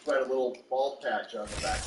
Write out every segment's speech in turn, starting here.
quite a little bald patch on the back.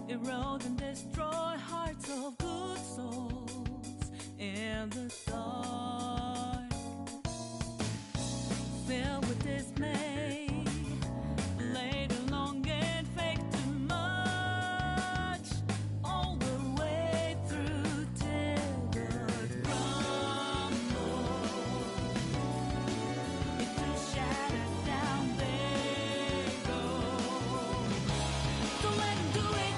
Erode and destroy hearts of good souls in the dark, filled with dismay, laid along and fake too much, all the way through till the crumble into shattered down they go. Don't let 'em do it.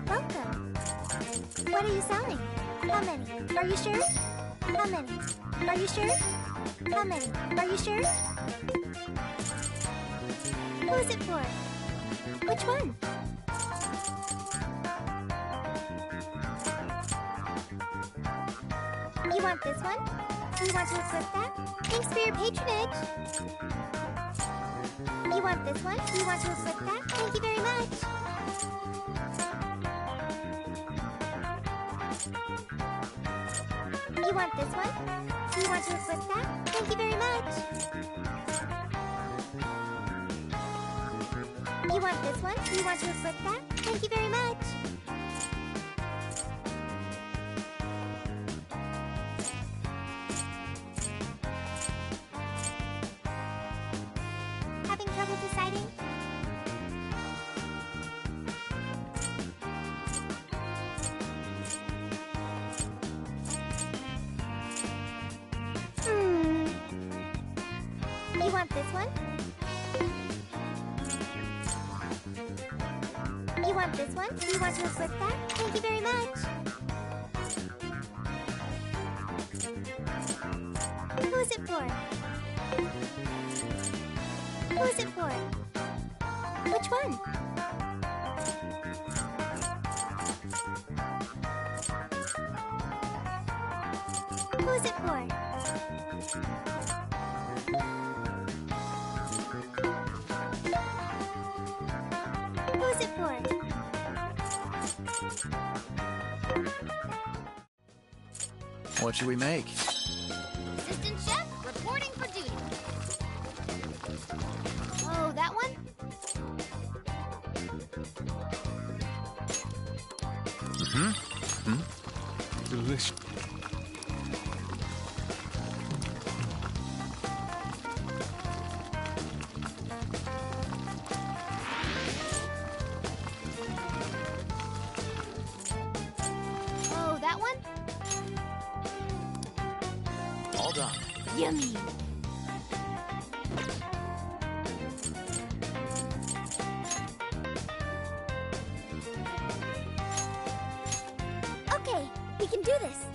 Welcome. What are you selling? How many? Are you sure? How many? Are you sure? How many? Are you sure? Who is it for? Which one? You want this one? You want to equip that? Thanks for your patronage. You want this one? You want to equip that? Thank you very much. You want this one? You want to equip that? Thank you very much. You want this one? You want to equip that? Thank you very much. Having trouble deciding? You want this one? You want this one? Do you want to equip that? Thank you very much. Who is it for? Who is it for? Which one? Who is it for? Who is it for? What should we make? Assistant Chef, reporting for duty. Oh, that one? Delicious. Oh, that one? All done. Yummy. Okay, we can do this.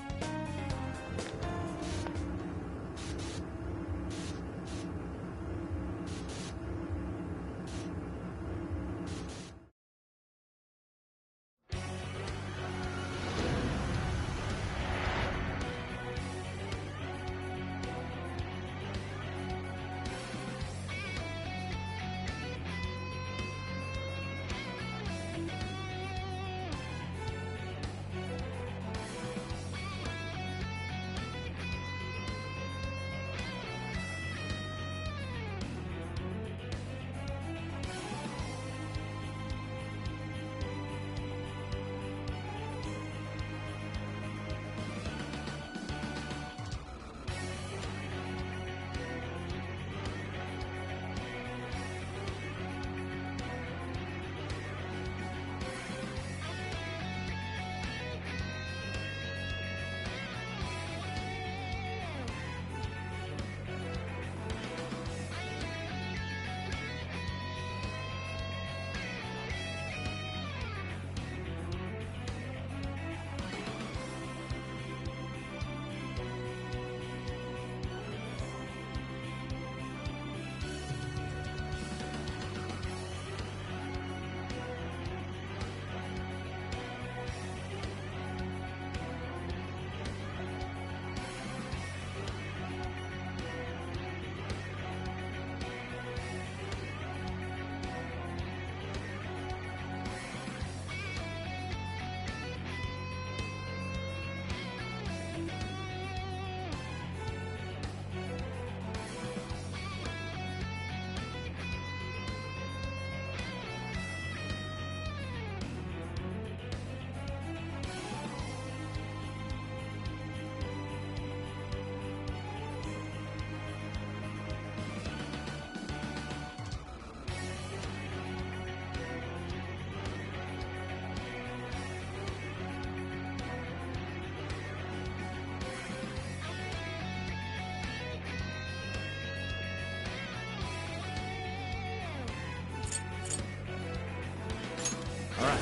All right.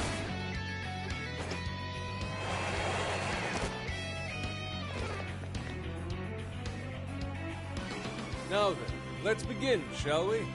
Now then, let's begin, shall we?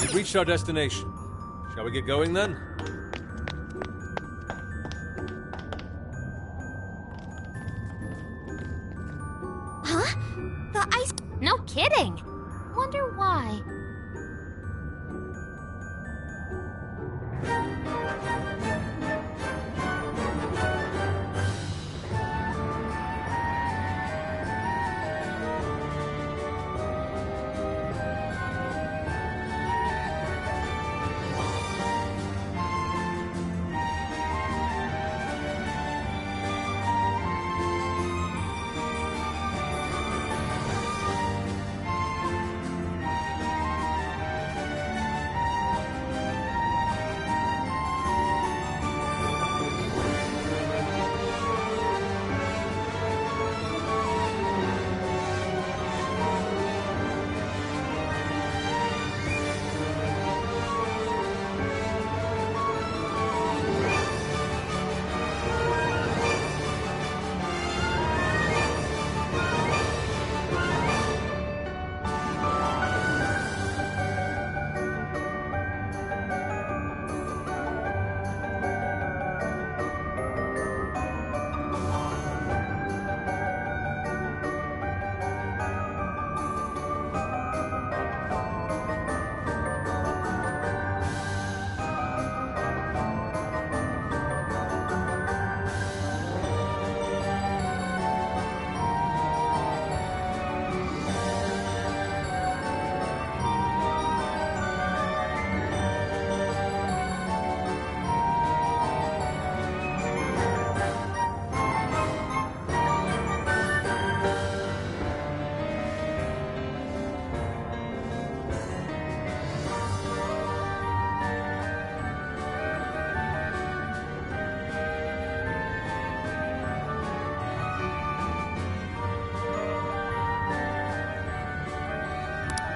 We've reached our destination. Shall we get going then? Huh? The ice... No kidding! Wonder why.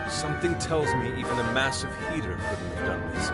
Something tells me even a massive heater couldn't have done this.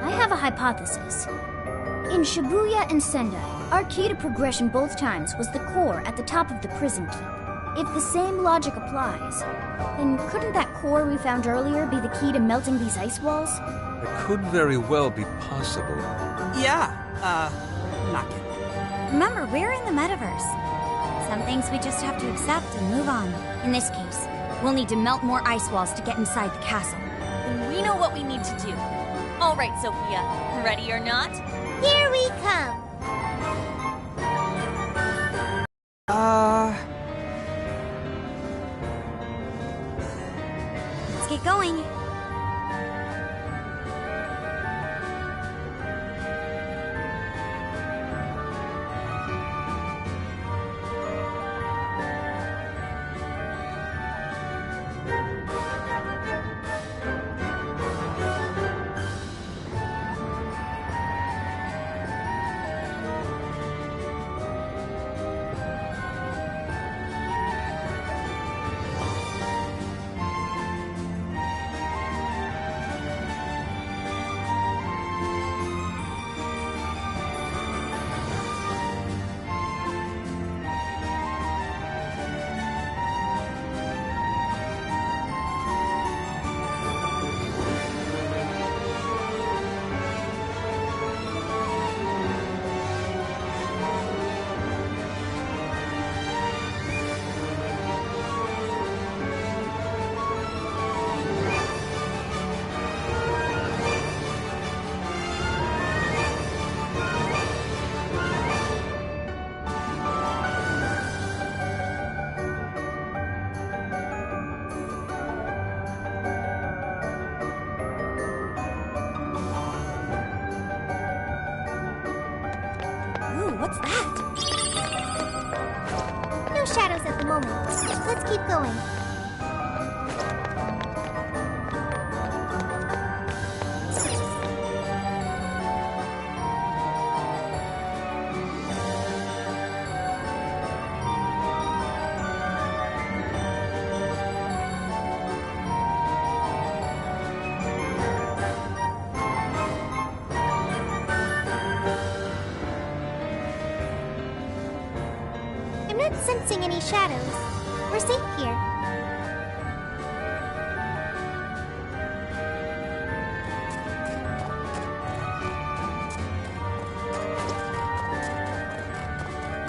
I have a hypothesis. In Shibuya and Sendai, our key to progression both times was the core at the top of the prison keep. If the same logic applies, then couldn't that core we found earlier be the key to melting these ice walls? It could very well be possible. Yeah, not kidding. Remember, we're in the metaverse. Some things we just have to accept and move on. In this case, we'll need to melt more ice walls to get inside the castle. We know what we need to do. All right, Sophia. Ready or not? Here we come! Let's get going. what's that? No shadows at the moment. Let's keep going. I'm not sensing any shadows. We're safe here.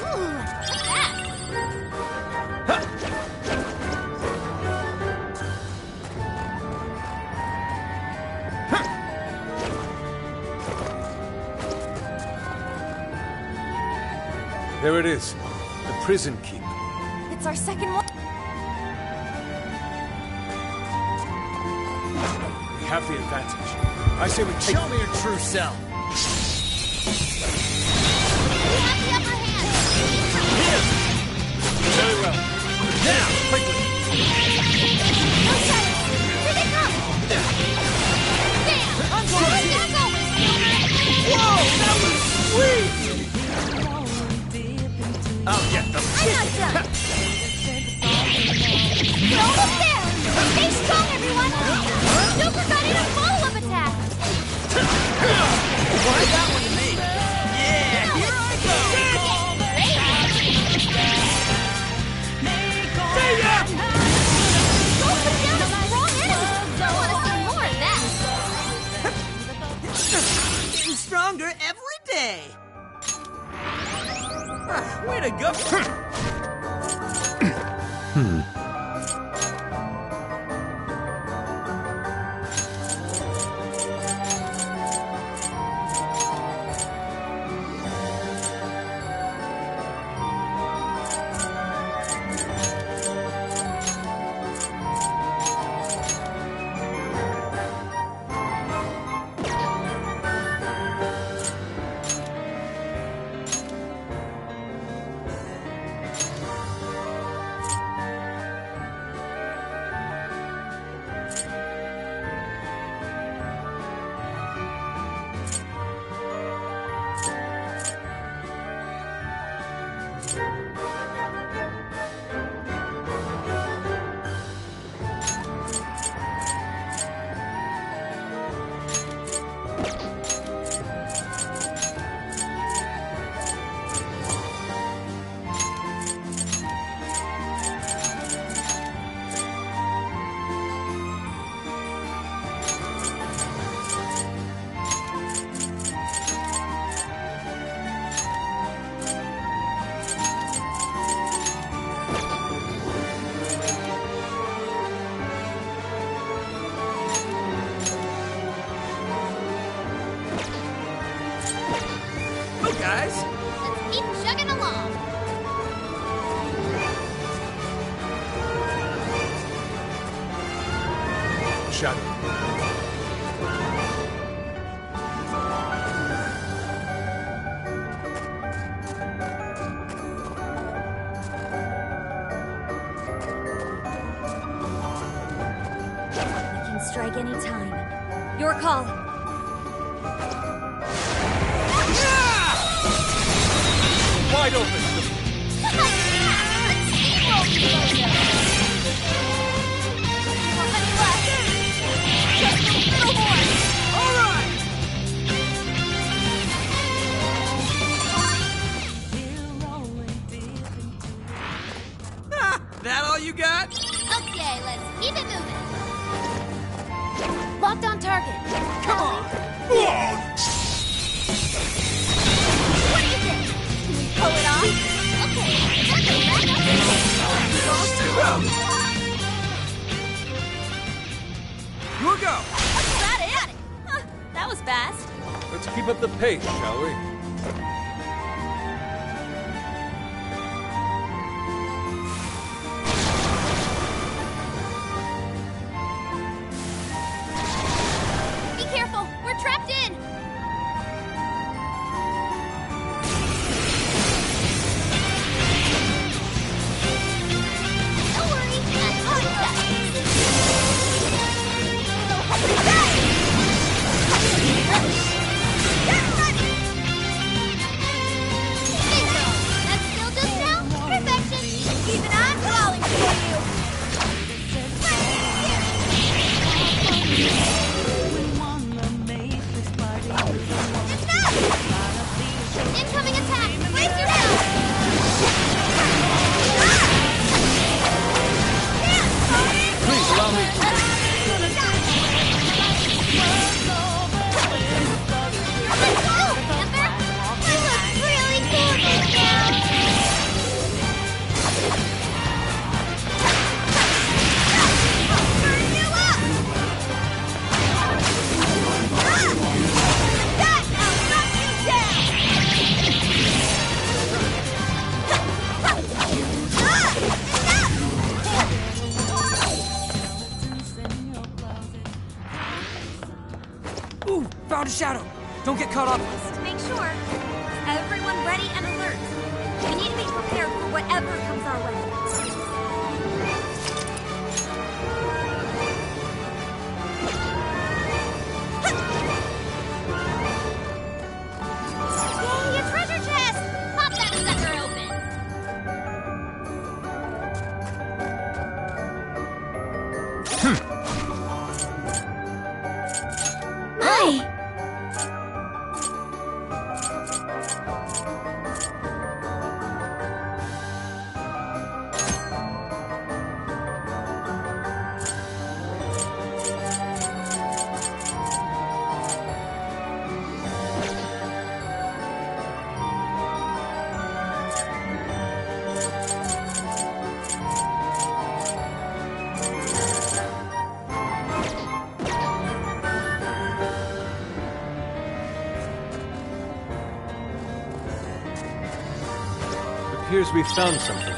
Ooh, what's that? There it is. The prison keep. It's our second one. We have the advantage. I say we take... Show me your true self. We have the upper hand. Very well. Now, quickly. No shadows. Here they come. Bam! I'm Where going. are you going? Whoa, that was sweet. I'll get them. I'm not done. We're almost there. Stay strong, everyone. Joker got in a follow-up attack. Why that one to me? Yeah, here I go. See ya! Go put down a strong enemy. I want to see more of that. Getting stronger every day. Way to go. Guys, Let's keep chugging along. Shadow. We can strike any time. Your call. Wide open. That all you got? Okay, let's keep it moving. Locked on target. Come on. What do you think? Can we pull it off? Okay, Thunder, back up. You go. That's about it. Huh, that was fast. Let's keep up the pace, shall we? Be careful, we're trapped in. Don't get caught up. Just to make sure, everyone ready and alert. We need to be prepared for whatever comes our way. Yay, a treasure chest! Pop that sucker open! Hi! Appears we've found something.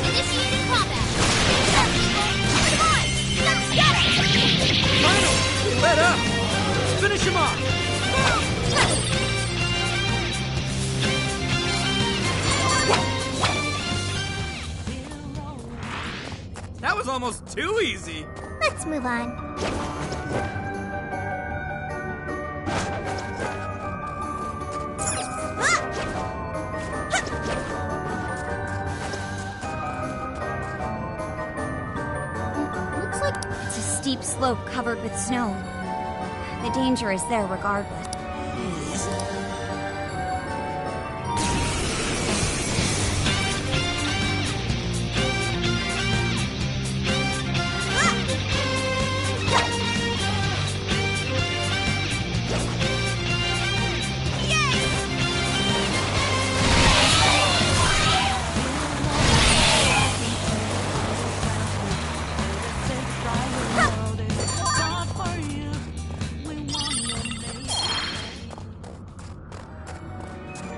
Initiating combat! Come on! Let's get it! He let up. Let's finish him off. That was almost too easy. Let's move on. Looks like it's a steep slope covered with snow. The danger is there regardless.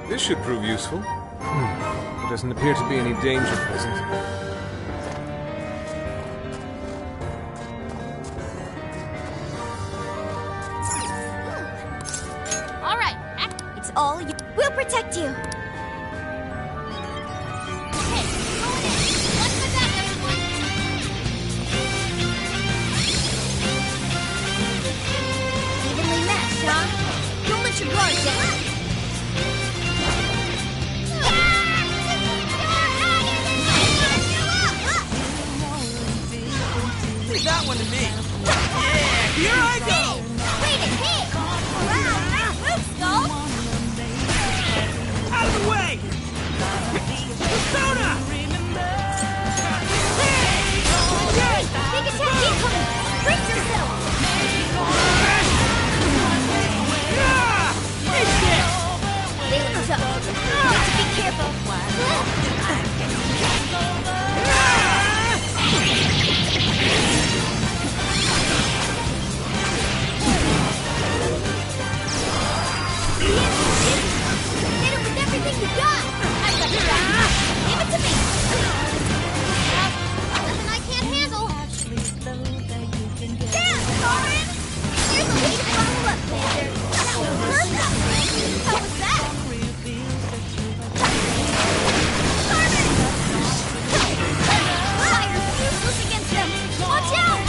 This should prove useful. There doesn't appear to be any danger present. All right, It's all you. We'll protect you. okay, going in. Watch my back, everyone. Evenly matched, huh? Don't let your guard down. Leave that one to me. Yeah, here I go. Wait a hit! Move, Skull! Out of the way. Persona. Hey, big attack incoming! Brace yourself! Yeah! Take this. They look tough. Got to be careful. Hit it with everything you got! I've got it back! Give it to me! Nothing I can't handle! Damn, Corin! Here's a way to follow up, Panther! That was perfect! How was that? Corin! Fire useless against them! Watch out!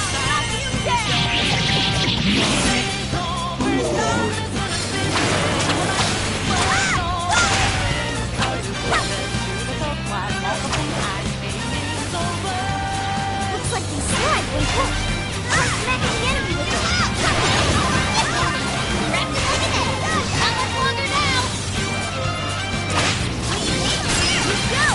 Looks like they slide when pushed. Try smacking the enemy with it. Wrapped it like an egg. Not much longer now. Let's go.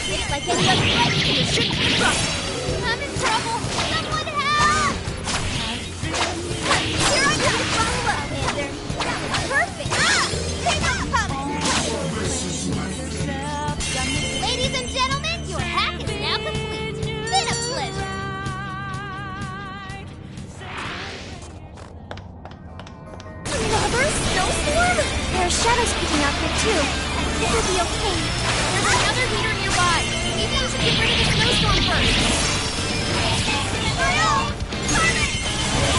Hit it like any other fight. It shouldn't be rough. I'm in trouble. Someone help! Here I come to follow up, Panther. That was perfect. Shadow's picking out here too. It'll be okay. There's another heater nearby. Maybe you should get rid of the snowstorm first. My own! Timing!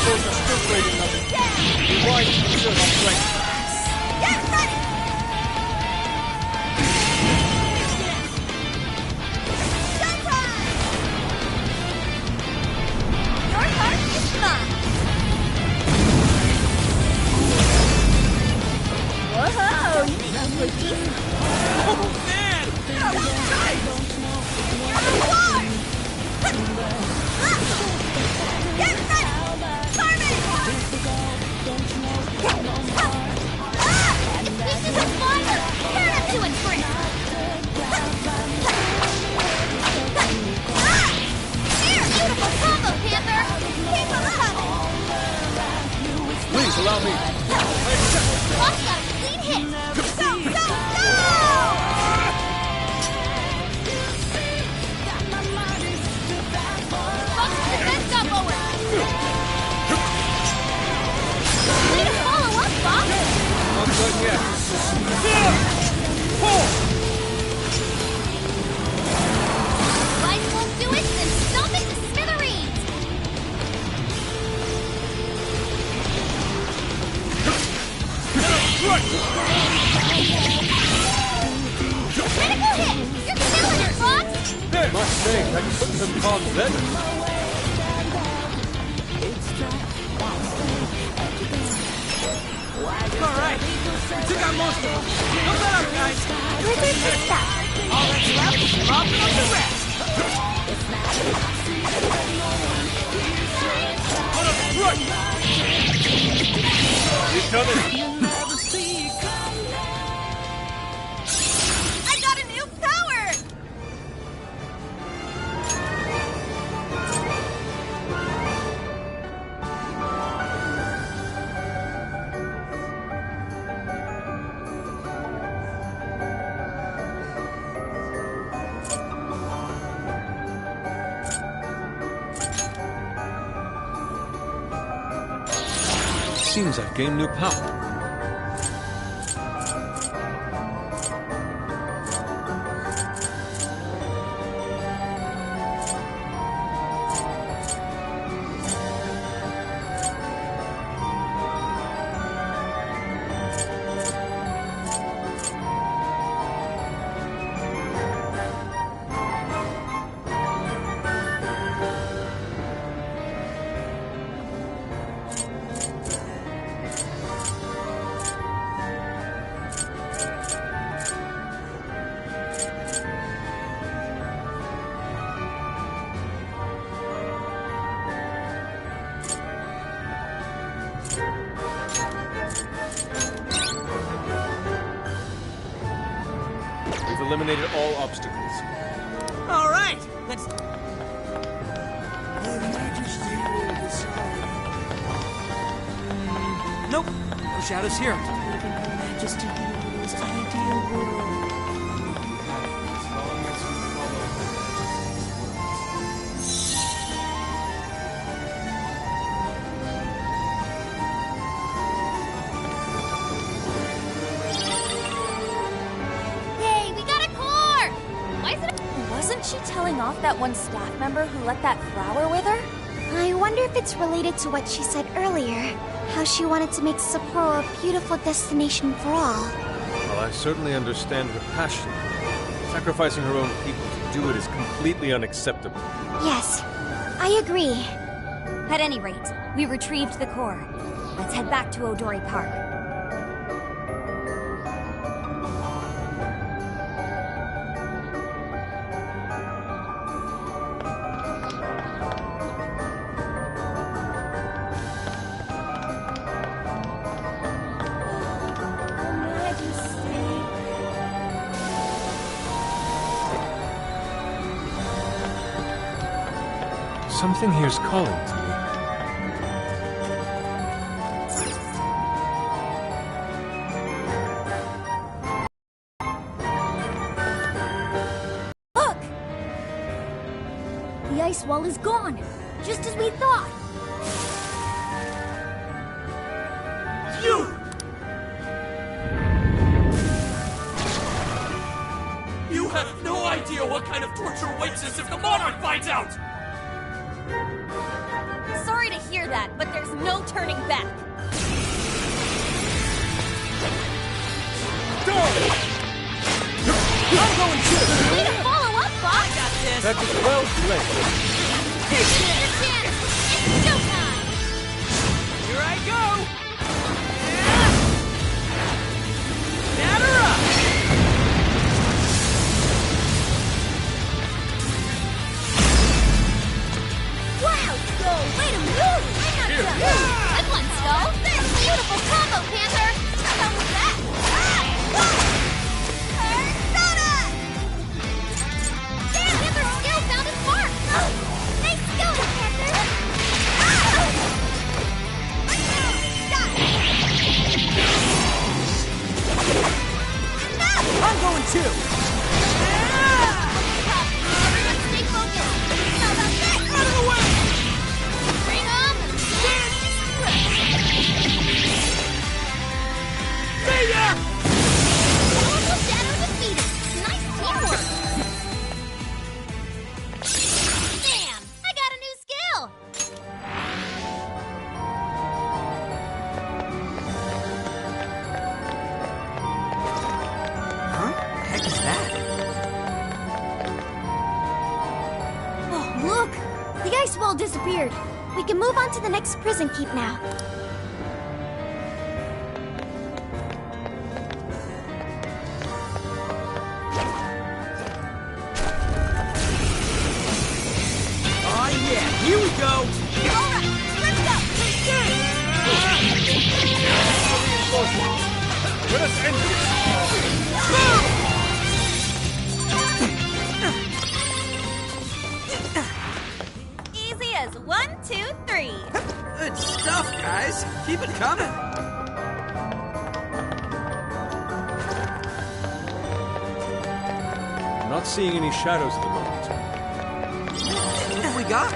Those are still waiting up. Be wise to preserve our strength. Get ready! Showtime! Your part is mine. Whoa, you look decent. Oh, man! That was tight! Get ready! Timing! This is a fire! Turn it to a trick! Here, beautiful combo, Panther! Keep them coming! Please allow me. Boss got a clean hit! Go, go, go! Boss, defense up, Owen! Way to follow up, Boss! Not done yet. Life won't do it, then stomp it to smithereens! Critical hit! You're killing it, Fox! Must say, that couldn't have gone better. Alright, we took out most of them. Don't let up, guys. Blizzard to stop. All that's left is mopping up the rest. On a front! We've done it. I got a new power! Seems I've gained new power. We've eliminated all obstacles. Alright, let's... Nope, no shadows here. Yay, we got a core! Why is it Wasn't she telling off that one staff member who let that flower with her? I wonder if it's related to what she said earlier. How she wanted to make Sapporo a beautiful destination for all. Well, I certainly understand her passion. Sacrificing her own people to do it is completely unacceptable. Yes, I agree. At any rate, we retrieved the core. Let's head back to Odori Park. Something here's calling to me. Look! The ice wall is gone, just as we thought. You! idea what kind of torture awaits us if the monarch finds out! Sorry to hear that, but there's no turning back. I'm going too! Way to follow up, Fox! I got this! That was well played. Here's your chance! It's showtime! Here I go! Batter up! Wow, Skull! Way to move! I'm not done! Good one, Skull! Beautiful combo, Panther! How was that? Persona! Damn, Panther's skill found its mark! Nice going, Panther! I'm going too! Everyone stay focused! How about that? Out of the way! Bring on the See ya! Powerful Shadow defeated! Nice teamwork! Damn! I got a new skill! Heck is that? Oh, look! The ice wall disappeared. We can move on to the next prison keep now. Oh yeah, here we go! Alright, let's go! Let us end this! Easy as 1, 2, 3. Good stuff, guys! Keep it coming! I'm not seeing any shadows at the moment. What have we got?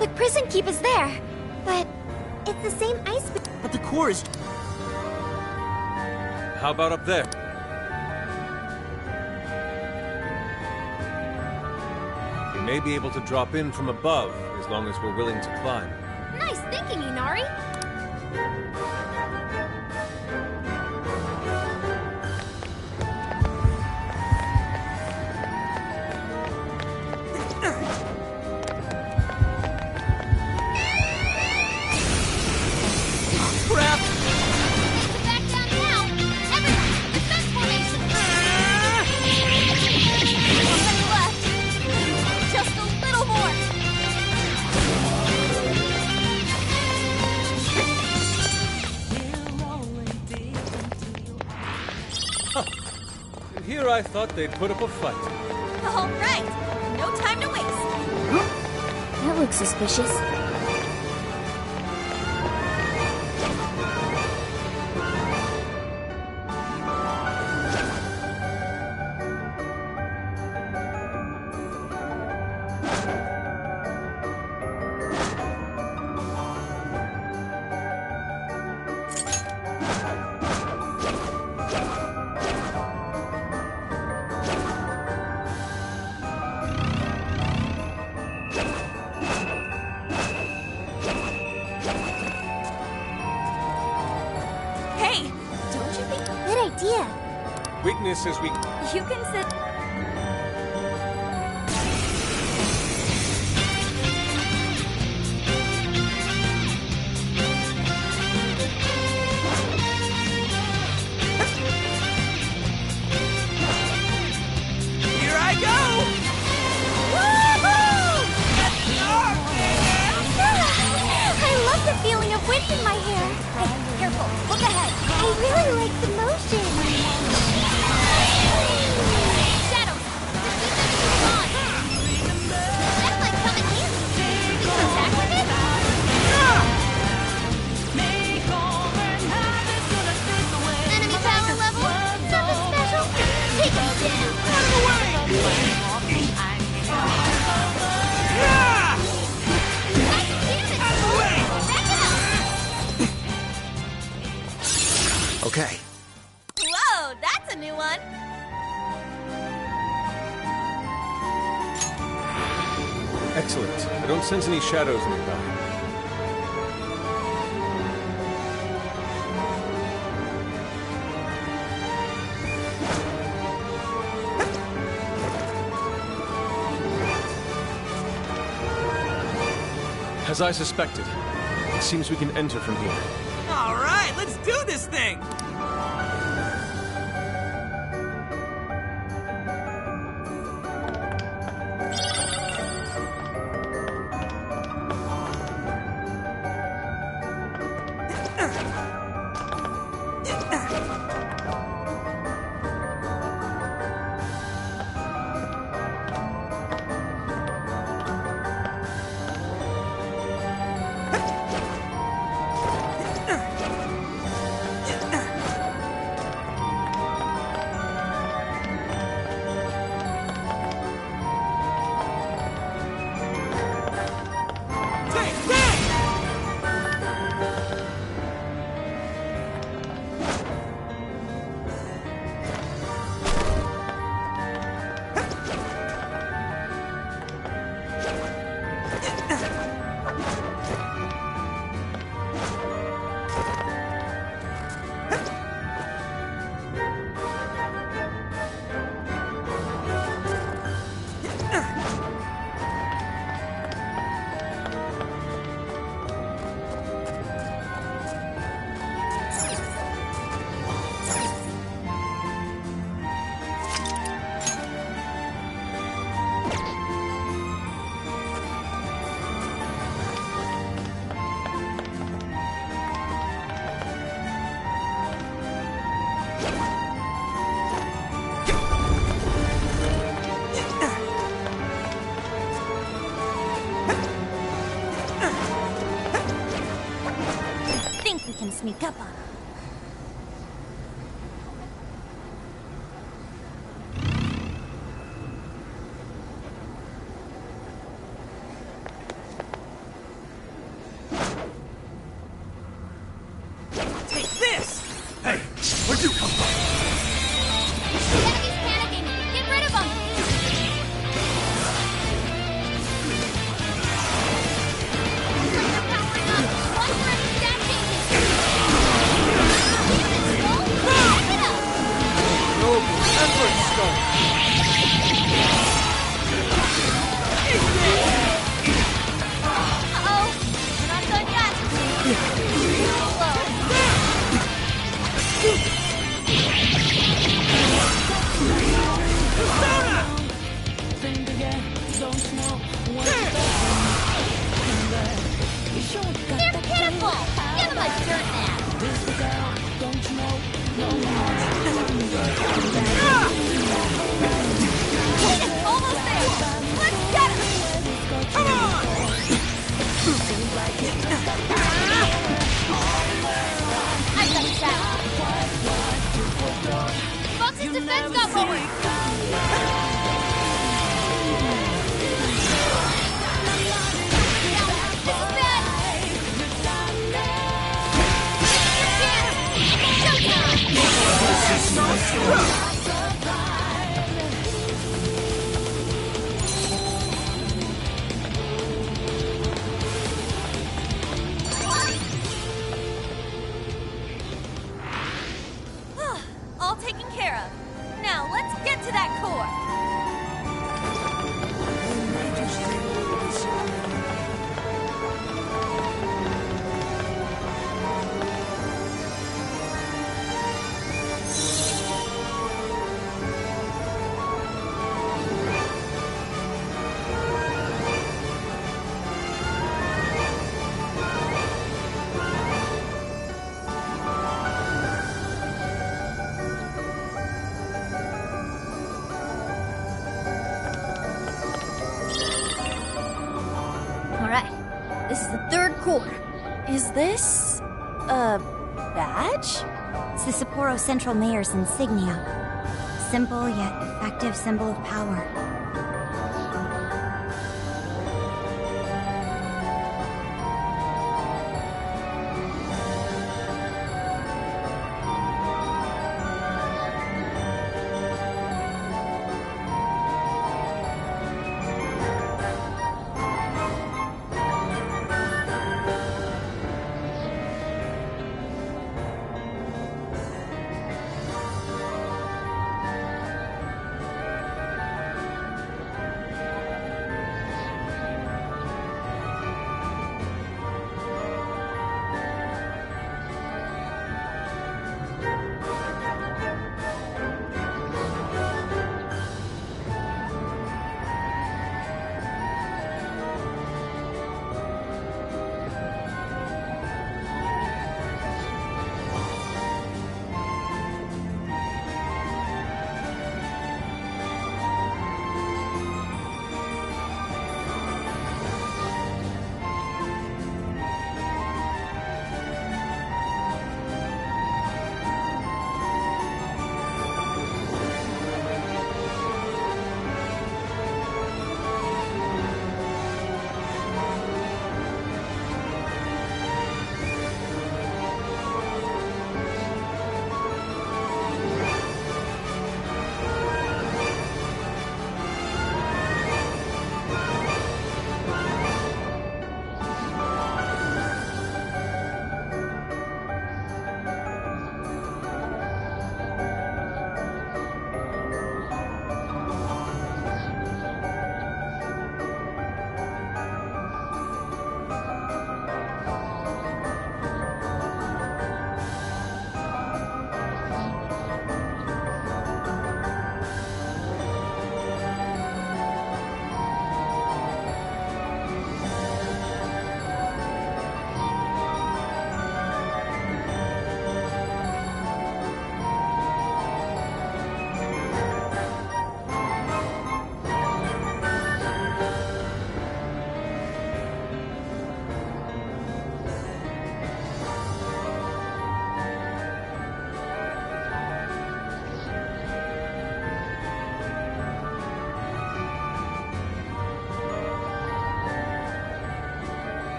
The prison keep is there, but it's the same ice. But the core is... How about up there? We may be able to drop in from above as long as we're willing to climb. Nice thinking, Inari! Crap! Get back down now! Everyone, defense formation! Nobody left. Just a little more. Here I thought they'd put up a fight. All right. No time to waste. That looks suspicious. Hey, don't you think Good idea. Weakness is weak. you can sit? Here I go! I love the feeling of wind in my hair. Hey, careful. Look ahead. I really like the motion. Shadows! The defense is on! That might come in handy! We can attack with it? Enemy power level? Nothing special? Take him down! Out of the way! Excellent. I don't sense any shadows nearby. As I suspected, it seems we can enter from here. All right, let's do this thing! Sneak up on him. Take this! Hey, where'd you come from? Enemy's panicking! Get rid of them! They're powering up! Watch for any stat changes! Back it up! Noble effort, Stone! Uh-oh! We're not done yet! They're pitiful! Give them a dirt nap! Almost there! Let's get him! Come on! I've got it down! Fox's defense got lowered! This is bad! Showtime! All taken care of. Now let's get to that core. Alright, this is the third core. Is this a badge? It's the Sapporo Central Mayor's insignia. Simple yet effective symbol of power.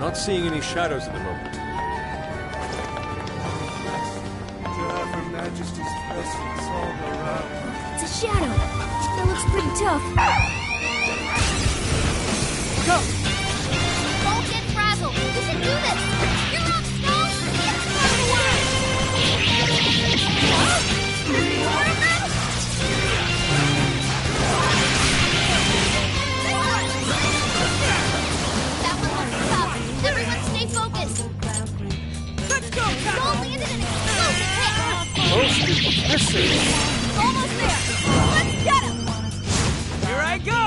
Not seeing any shadows at the moment. To have Her Majesty's presence all around. It's a shadow. That looks pretty tough. Go! Don't get frazzled. You can do this. You're up, Skull. Get out of the way. More of them? That one looks tough. Everyone stay focused. Let's go, Skull landed an explosive hit. Most people missing. Almost there. Let's get him. Here I go!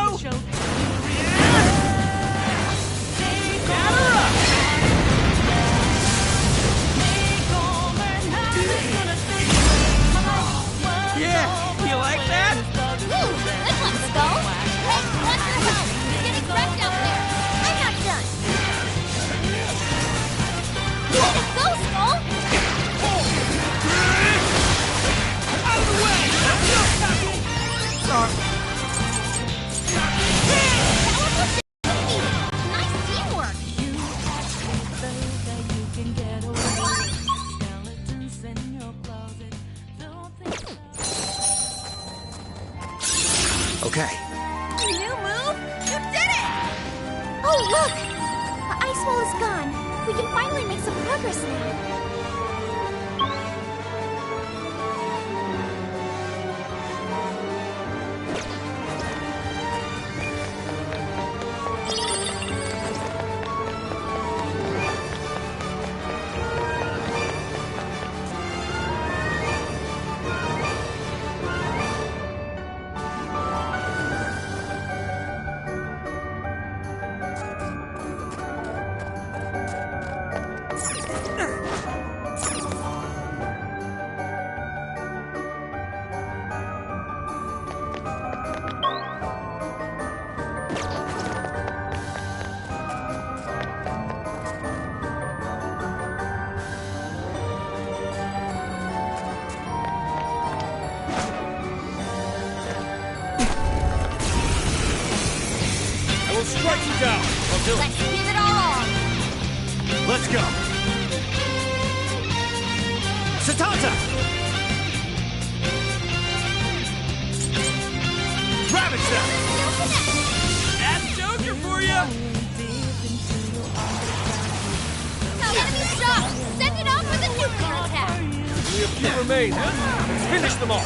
Yeah, you like that? Ooh, good one, Skull. Hey, watch your health. You're getting wrecked out there. I'm not done. Way to go, Skull. Out of the way! Sorry. Nice teamwork. Okay. New move? You did it! Oh, look! The ice wall is gone. We can finally make some progress now. I will strike you down. I'll do Let's give it all on. Let's go. Satanta! Ravage them! Still connect. That's Joker for you! Enemy shot. Send it off with a nuclear attack. Only a few remain. Let's finish them all.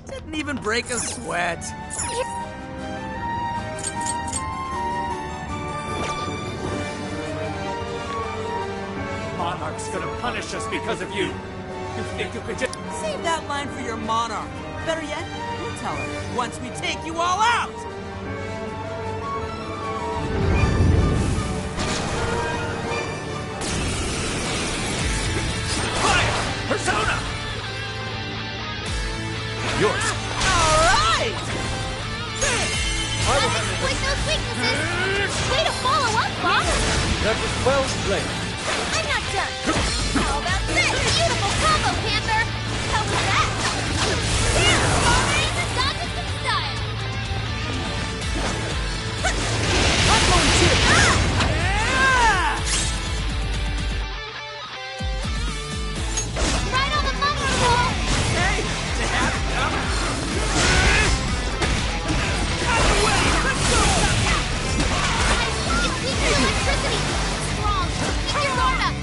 Didn't even break a sweat. Monarch's gonna punish us because of you. You think you could just... Save that line for your monarch. Better yet, you tell her once we take you all out! Fire! Persona! Yours. All right! Gotta exploit those weaknesses. Way to follow up, boss. That was well played. I'm not done. How about this? Beautiful combo, Panther. How was that? Here, Wolverine, dodge with some style. I'm going to... Right on the money, Skull. Hey, Dad, come. Out of the way! Let's go! It's weak to electricity. Strong. Keep your guard up.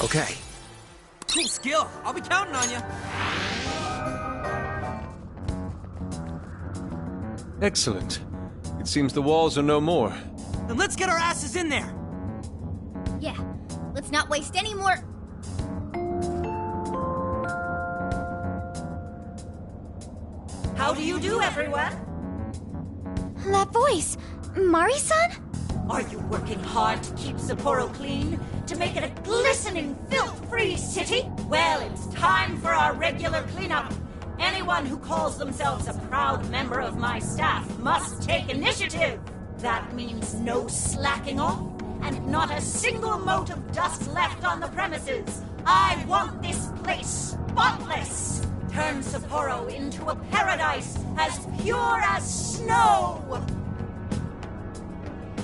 Okay. Cool skill. I'll be counting on you. Excellent. It seems the walls are no more. Then let's get our asses in there. Yeah, let's not waste any more. How do you do, everyone? That voice, Mari-san? Are you working hard to keep Sapporo clean? To make it a glistening, filth-free city? Well, it's time for our regular cleanup. Anyone who calls themselves a proud member of my staff must take initiative. That means no slacking off, and not a single mote of dust left on the premises. I want this place spotless. Turn Sapporo into a paradise as pure as snow.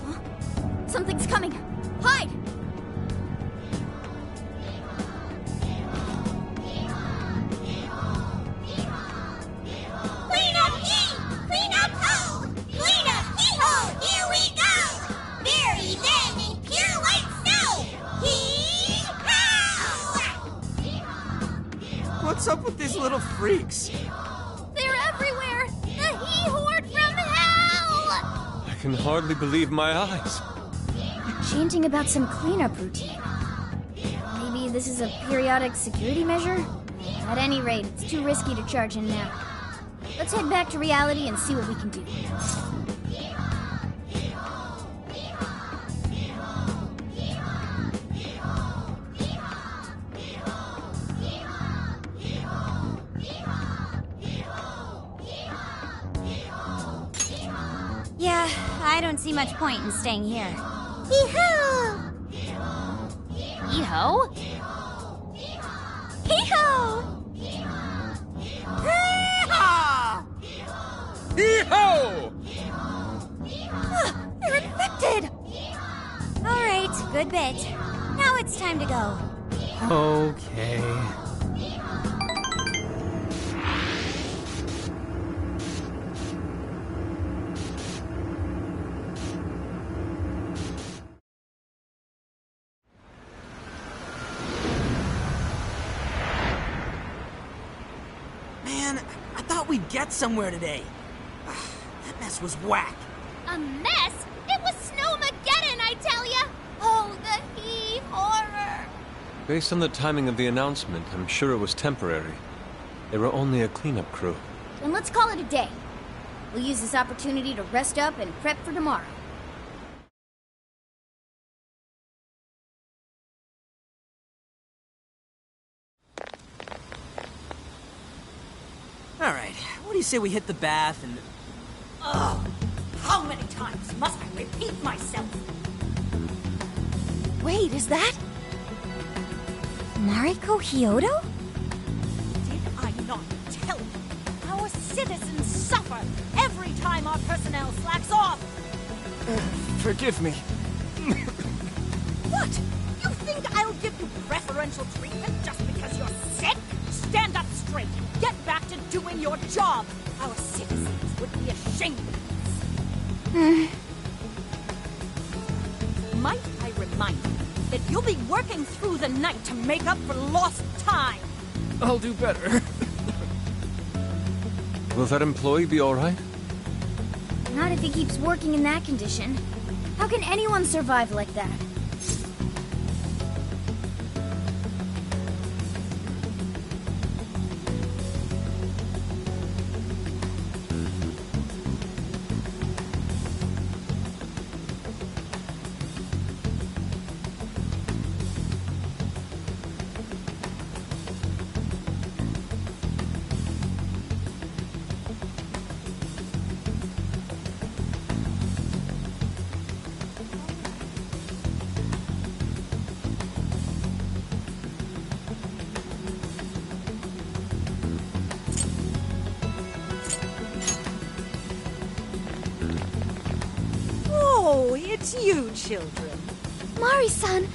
Huh? Something's coming. Hide! Clean up ye! Clean up ho! Clean up hee-ho! Here we go! Bury them in pure white snow! Hee-haw! What's up with these little freaks? They're everywhere! The he-horde from hell! I can hardly believe my eyes. Chanting about some cleanup routine. Maybe this is a periodic security measure? At any rate, it's too risky to charge in now. Let's head back to reality and see what we can do. Yeah, I don't see much point in staying here. Hee-hoo! Hee-ho? Hee-ho! Hee-ho! They're infected! Alright, good bit. Now it's time to go. Okay. Man, I thought we'd get somewhere today. That mess was whack. A mess? It was Snowmageddon, I tell ya! Oh, the he-horror! Based on the timing of the announcement, I'm sure it was temporary. They were only a cleanup crew. Then let's call it a day. We'll use this opportunity to rest up and prep for tomorrow. Alright, what do you say we hit the bath and... Ugh! How many times must I repeat myself? Wait, is that... Mariko Hyodo? Did I not tell you? Our citizens suffer every time our personnel slacks off! Forgive me. What? You think I'll give you preferential treatment just because you're sick? Stand up straight. Get back to doing your job. Our citizens would be ashamed of this. Might I remind you that you'll be working through the night to make up for lost time? I'll do better. Will that employee be alright? Not if he keeps working in that condition. How can anyone survive like that? Oh, it's you, children. Mari-san,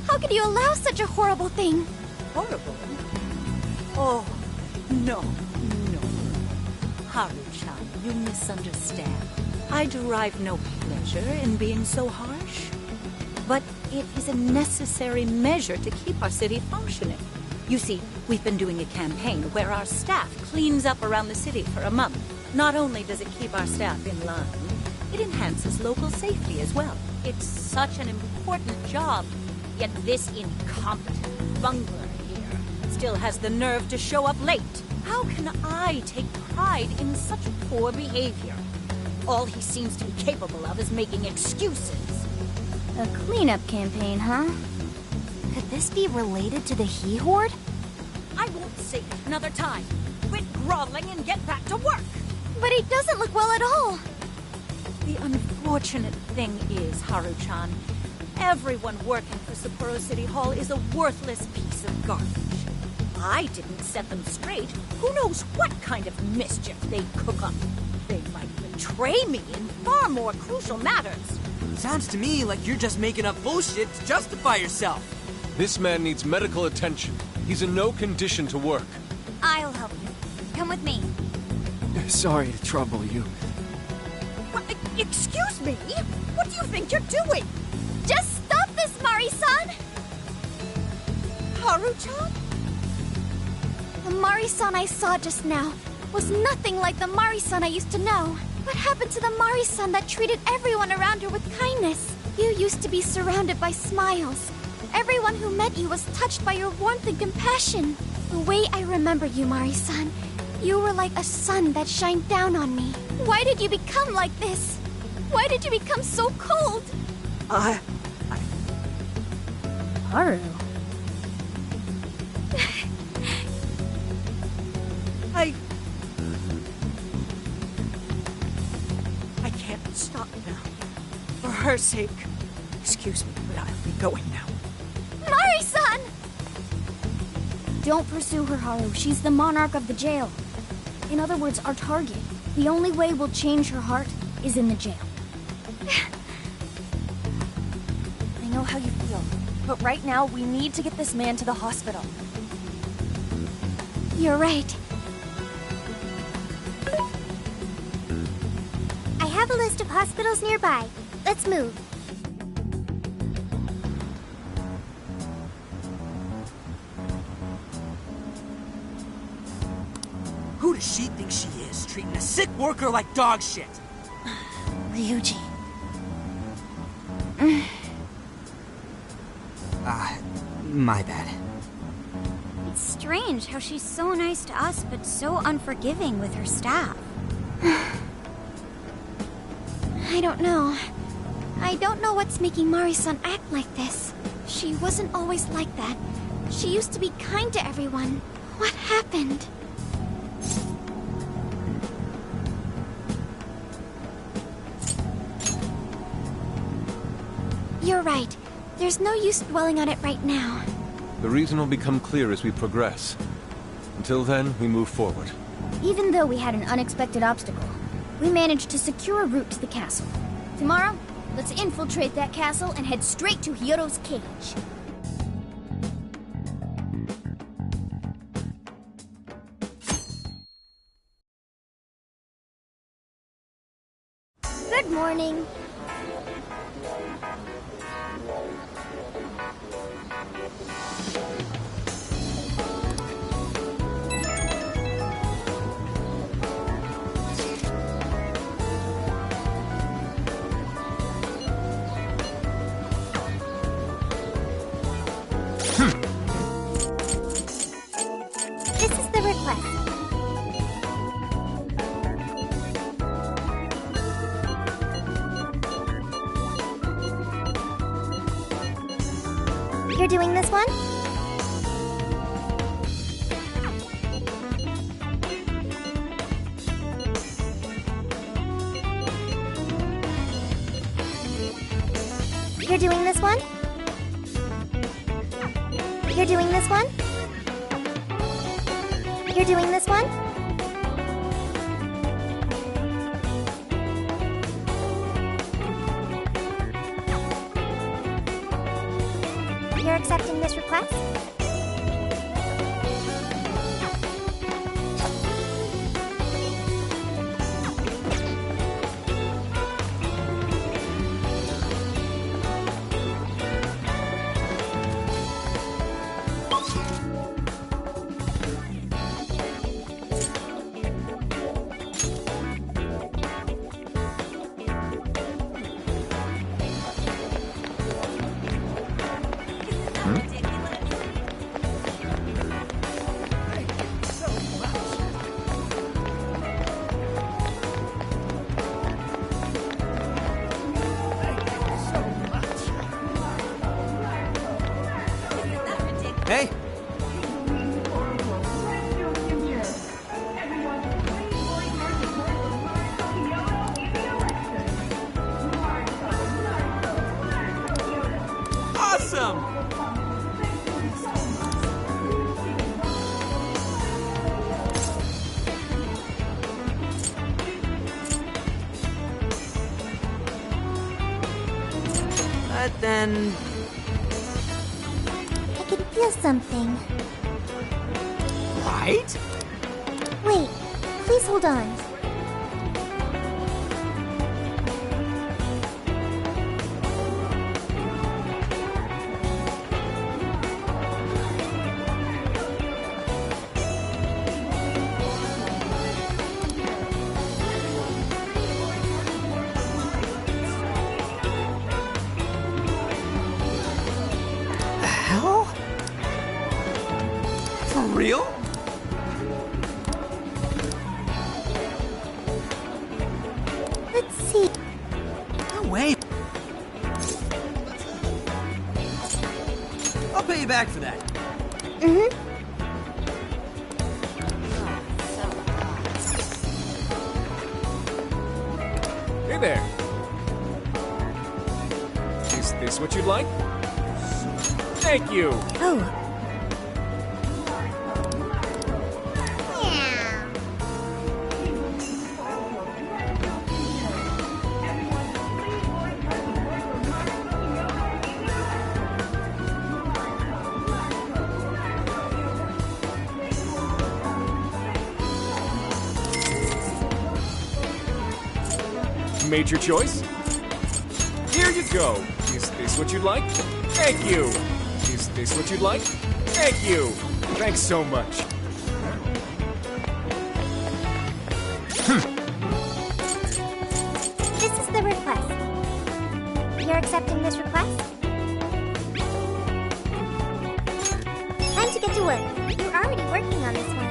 how could you allow such a horrible thing? Horrible? Oh, no. Haru-chan, you misunderstand. I derive no pleasure in being so harsh. but it is a necessary measure to keep our city functioning. You see, we've been doing a campaign where our staff cleans up around the city for a month. Not only does it keep our staff in line, it enhances local safety as well. It's such an important job, yet this incompetent bungler here still has the nerve to show up late. How can I take pride in such poor behavior? All he seems to be capable of is making excuses. A cleanup campaign, huh? Could this be related to the He Horde? I won't say it another time. Quit groveling and get back to work! But he doesn't look well at all. The unfortunate thing is, Haru-chan, everyone working for Sapporo City Hall is a worthless piece of garbage. I didn't set them straight. Who knows what kind of mischief they'd cook up? They might betray me in far more crucial matters. Sounds to me like you're just making up bullshit to justify yourself. This man needs medical attention. He's in no condition to work. I'll help you. Come with me. Sorry to trouble you. What, excuse me? What do you think you're doing? Just stop this, Mari-san! Haru-chan? The Mari-san I saw just now was nothing like the Mari-san I used to know. What happened to the Mari-san that treated everyone around her with kindness? You used to be surrounded by smiles. Everyone who met you was touched by your warmth and compassion. The way I remember you, Mari-san, you were like a sun that shined down on me. Why did you become like this? Why did you become so cold? Haru. I can't stop now. For her sake. Excuse me, but I'll be going now. Mari-san! Don't pursue her, Haru. She's the monarch of the jail. In other words, our target. The only way we'll change her heart is in the jail. I know how you feel, but right now we need to get this man to the hospital. You're right. I have a list of hospitals nearby. Let's move. Who does she think she is, treating a sick worker like dog shit? Ryuji. My bad. It's strange how she's so nice to us, but so unforgiving with her staff. I don't know. I don't know what's making Mari-san act like this. She wasn't always like that. She used to be kind to everyone. What happened? You're right. There's no use dwelling on it right now. The reason will become clear as we progress. Until then, we move forward. Even though we had an unexpected obstacle, we managed to secure a route to the castle. Tomorrow, let's infiltrate that castle and head straight to Hyodo's cage. Good morning. This is the request. You're doing this one? You're doing this one? You're doing this one? You're doing this one? You're accepting this request? Hey! Awesome! But then... I can feel something. Right? Wait, please hold on. Hell? For real? Let's see. No way. I'll pay you back for that. Mm-hmm. Hey there. Is this what you'd like? Thank you. Oh. Made your choice? Here you go. Is this what you'd like? Thank you. Is this what you'd like? Thank you. Thanks so much. This is the request. You're accepting this request? Time to get to work. You're already working on this one.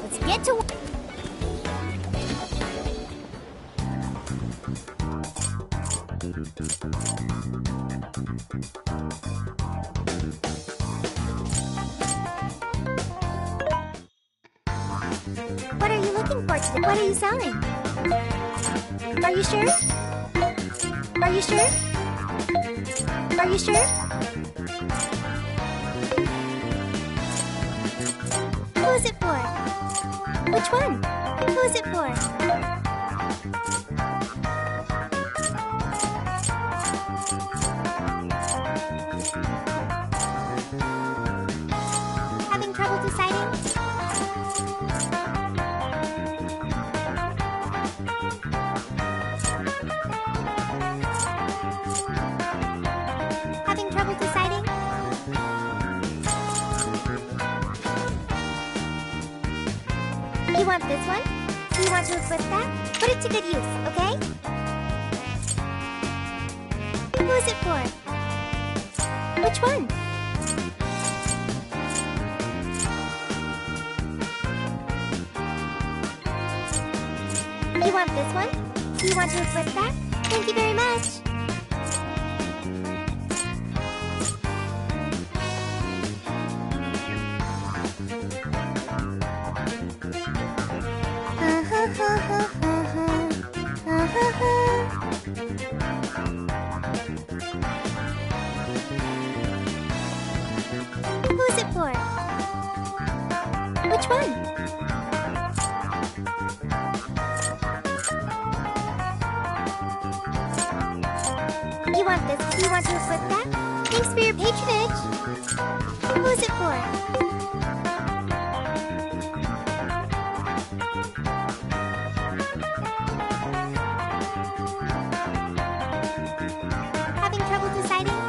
Let's get to work. What are you looking for today? What are you selling? Are you sure? Are you sure? Are you sure? Who is it for? Which one? Who is it for? Having trouble deciding? Having trouble deciding? You want this one? Do you want to equip that? Put it to good use, okay? Who is it for? Which one? You want this one? Do you want to equip that? Thank you very much. Who's it for? Which one? You want this? You want to equip that? Thanks for your patronage. Who is it for? Having trouble deciding?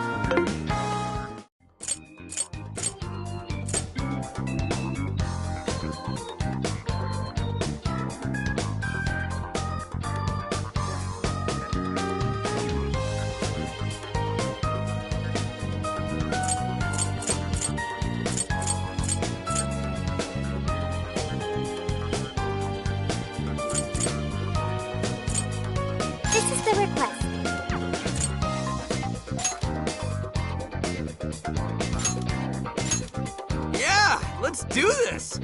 do this!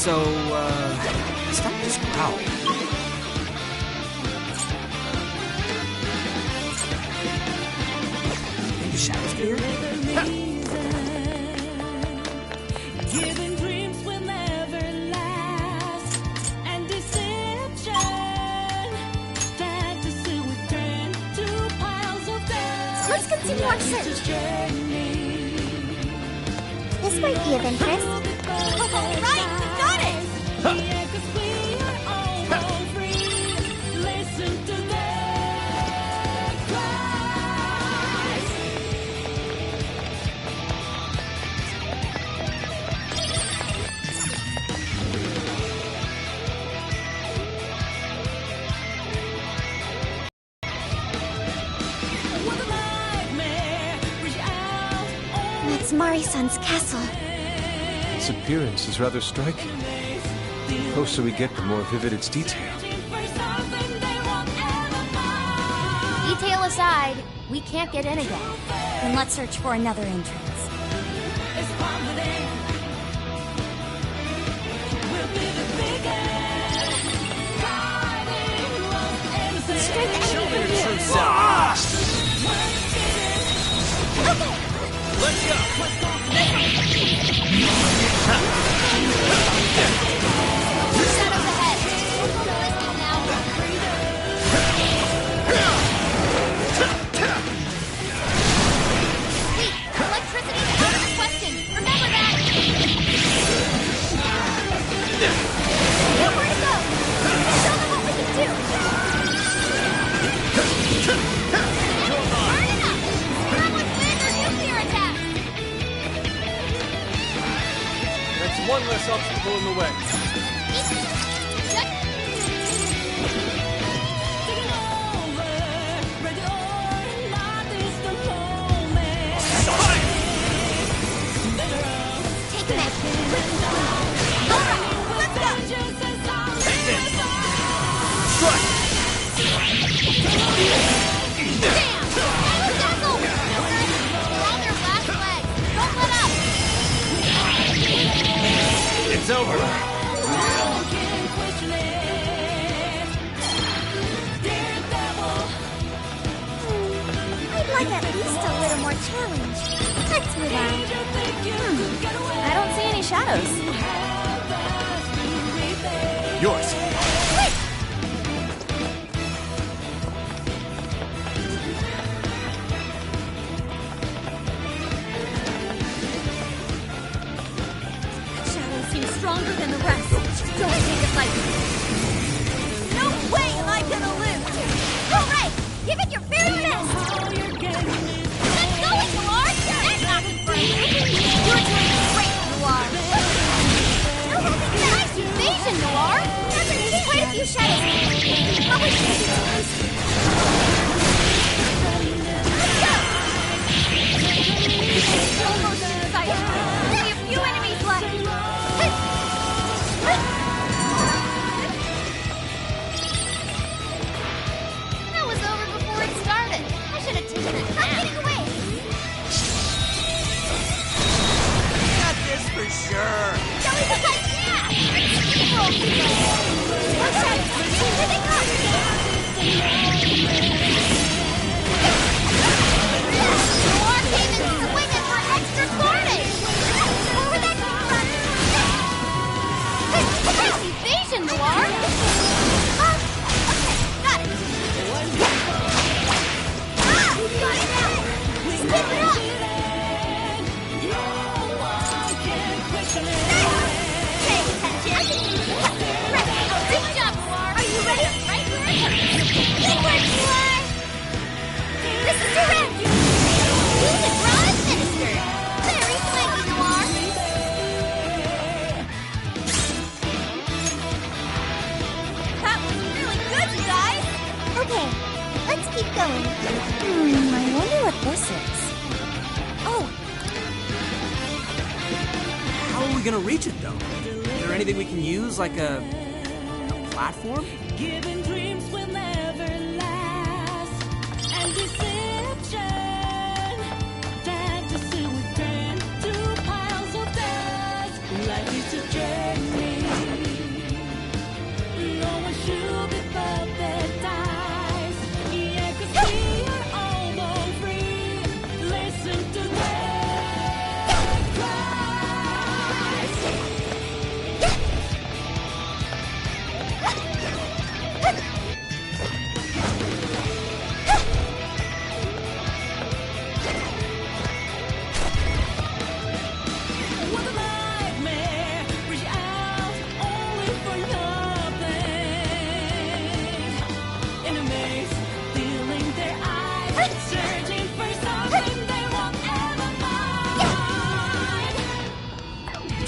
So, stop this growl. Think the shadows get here? Giving dreams will never last, and deception. Fantasy will turn to piles of dust. Let's continue our search. This might be of interest. All right, we got it! Listen to their cries. With a nightmare, reach out. That's Mari-san's castle. Its appearance is rather striking. The closer we get, the more vivid its detail. Detail aside, we can't get in again. Then let's search for another entrance. Let's go! Shadows ahead. Realistic now. Wait, electricity is out of the question. Remember that. Nowhere to go. Show them what we can do. Burn it up. Someone win their nuclear attack. That's one less obstacle in the way. It's over. I'd like at least a little more challenge. Let's move on. I don't see any shadows. Yours. Quick! That was over before it started. I should have taken a nap. I'm getting away. Got this for sure. That was a good idea. Here they come. Noir came in swinging for extra carnage. Where would that come from? Nice evasion, Noir. Okay, got it. Got it now. Step it up. Pay attention. Right. Good job, Noir. Are you ready? Right here. Good work, Noir. This is your end. Use it, Ron. Minister. Very swanky, Noir. That was really good, you guys. Okay, let's keep going. I wonder what this is. Oh, How are we gonna reach it, though? Is there anything we can use, like a platform? Giving dreams will never last, and deception. Fantasy will turn to piles of dust. Life is a journey. No one should be paradise. Yeah, 'cause we are all born free. Listen to their cries. What a nightmare. Reach out only for nothing. In a maze, feeling their eyes, searching for something they won't ever find.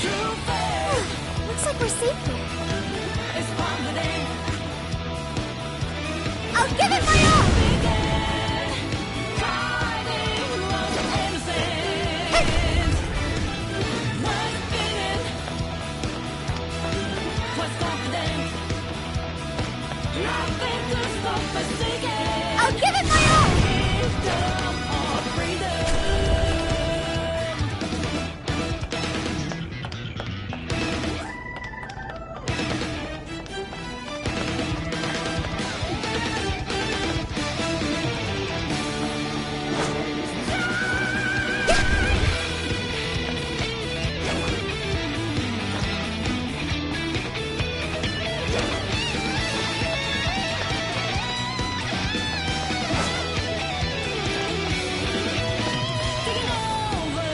True faith looks like we're safe here. is confident. I'll give it my all. Fighting lost innocence. Was feeling, was confident. Nothing to stop us again. I'll give it my all. Kingdom of freedom. Taking over,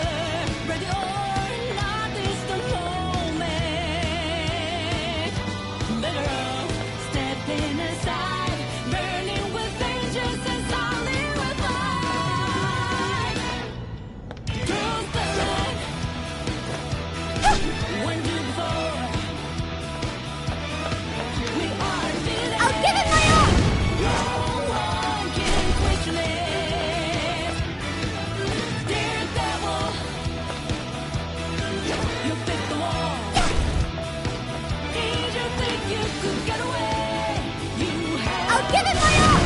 ready or not, is the moment. Better off stepping aside, burning with vengeance and solid with light. Truth the light, when do before. We are leading. I'll give it my all. No one can question it. Dear devil, you picked the wall. Did you think you could get away? You have I'll give it my all.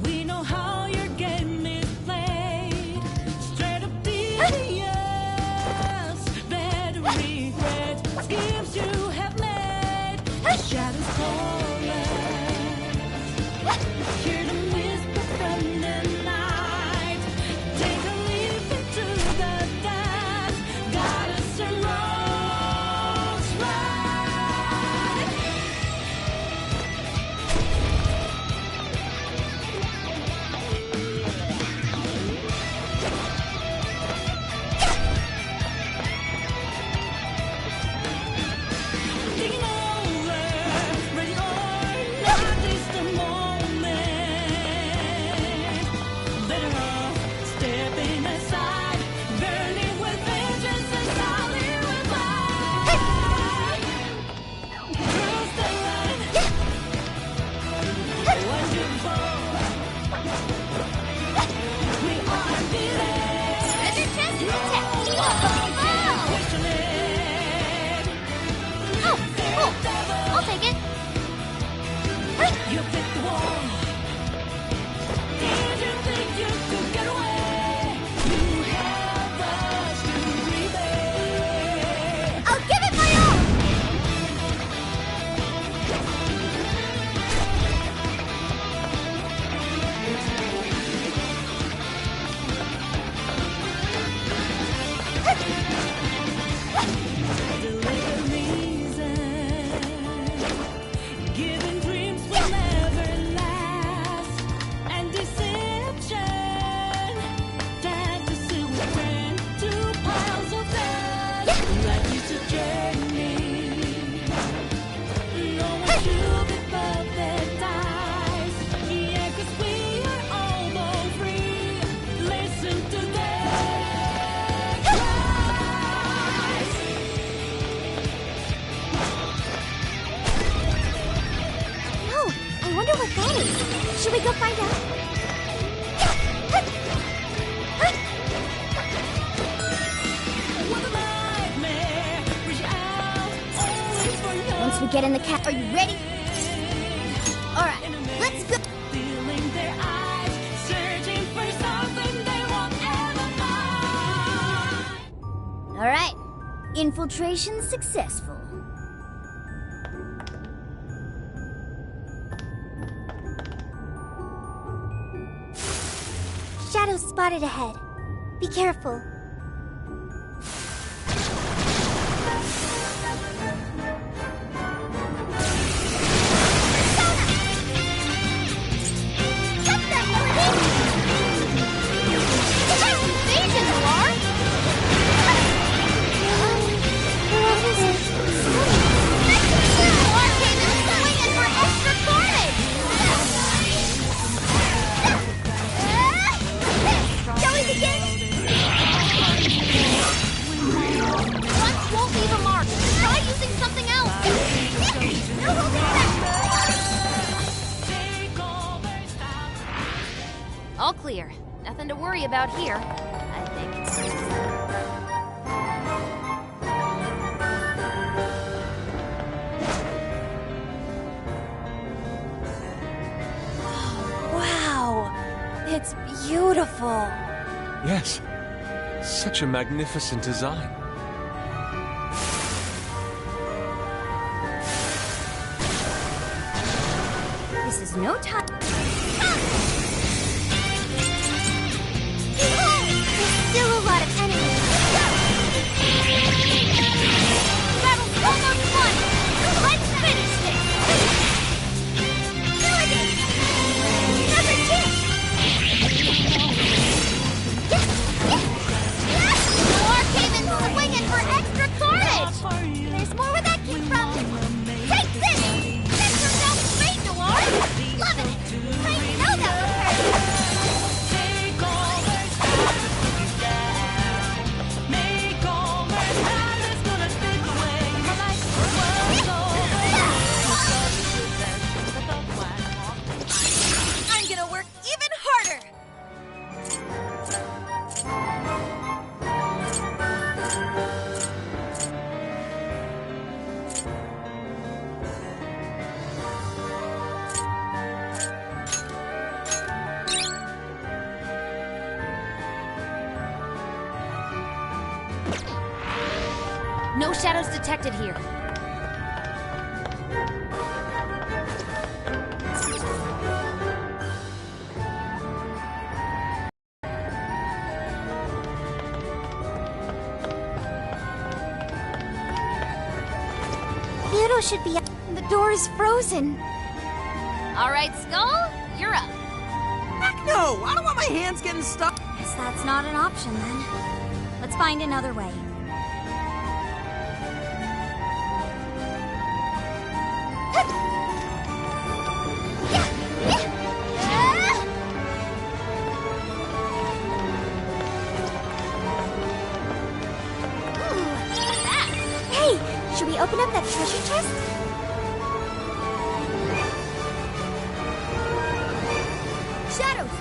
We know how your game is played. Straight up devious, better regret schemes you have made. Shadows calling, hear them whisper from the night. Take a leap into the dance, got us a rose right. Should we go find out? Once we get in the cat, are you ready? All right, let's go. Feeling their eyes, searching for something they won't ever find. All right, infiltration successful. Shadows spotted ahead. Be careful. All clear. Nothing to worry about here, I think. Wow! It's beautiful. Yes. Such a magnificent design. This is no time. Still a lot of enemies. Battle's almost won! Let's finish this! Another chance! Arcaven's swinging for extra carnage! There's more where that came from! Take this! Set yourself free, Noir! Love it! I know that would hurt! I'm gonna work even harder! No shadows detected here. Pluto should be up. The door is frozen. All right, Skull, you're up. Heck no! I don't want my hands getting stuck. Guess that's not an option then. Let's find another way. Hey, should we open up that treasure chest? Shadows!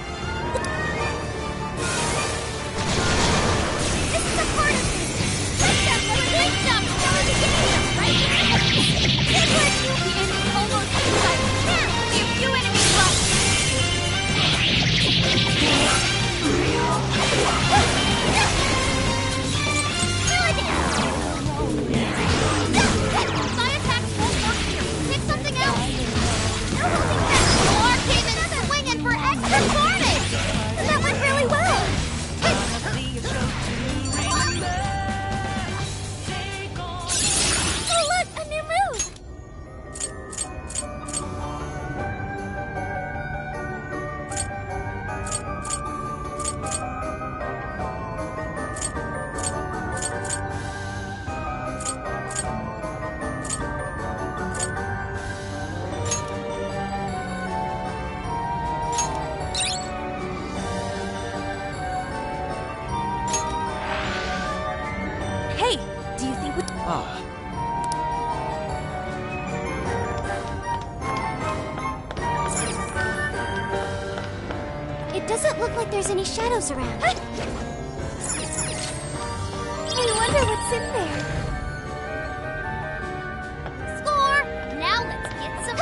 This is a part of me! Let's go! Great job! Now we're beginning right here! Good work, you! The enemy's almost inside! There! We have few enemies left! My attacks won't work here! Pick something else! No holding back! Arcaven's swinging for extra carnage! That went really well! Oh look! A new move! Hey, do you think we... Ah. Doesn't look like there's any shadows around. I wonder what's in there. Score! Now let's get some...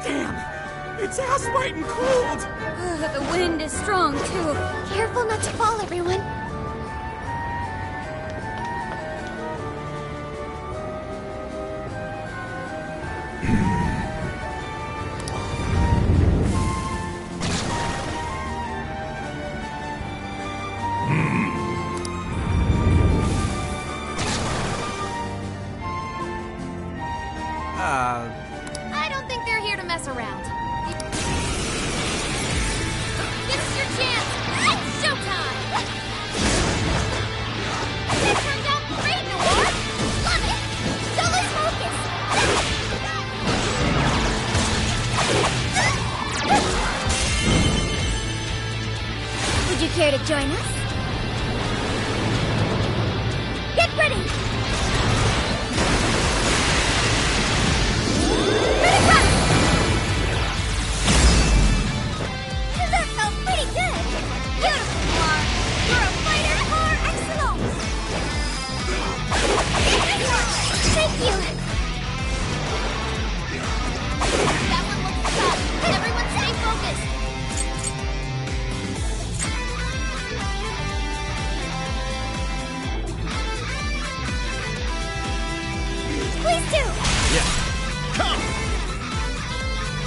Damn! It's ass white and cold! The wind is strong, too. Careful not to fall, everyone. I don't think they're here to mess around. This is your chance! It's showtime! That turned out great, Noir! Love it! So let's focus! Would you care to join us? Get ready! That felt pretty good! Beautiful, Noir! You're a fighter par excellence! Thank you! That one looks tough. Everyone stay focused! Please do! Yeah. Come!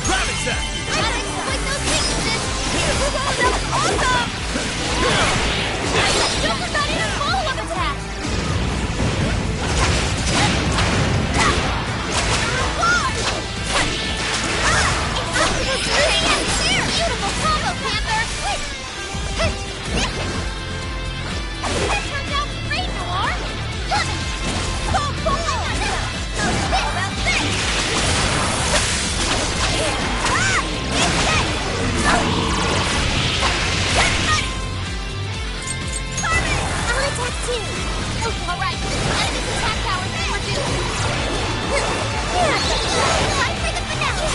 Grab it, Zach! Alex, quick those weaknesses! Whoa, that was awesome! Joker got in a follow-up attack! Beautiful combo, Panther! That turned out great, Noir! Love it! Go, go, go! How about this? I'll attack too! All right, enemy's attack powers been reduced. Time for the finale!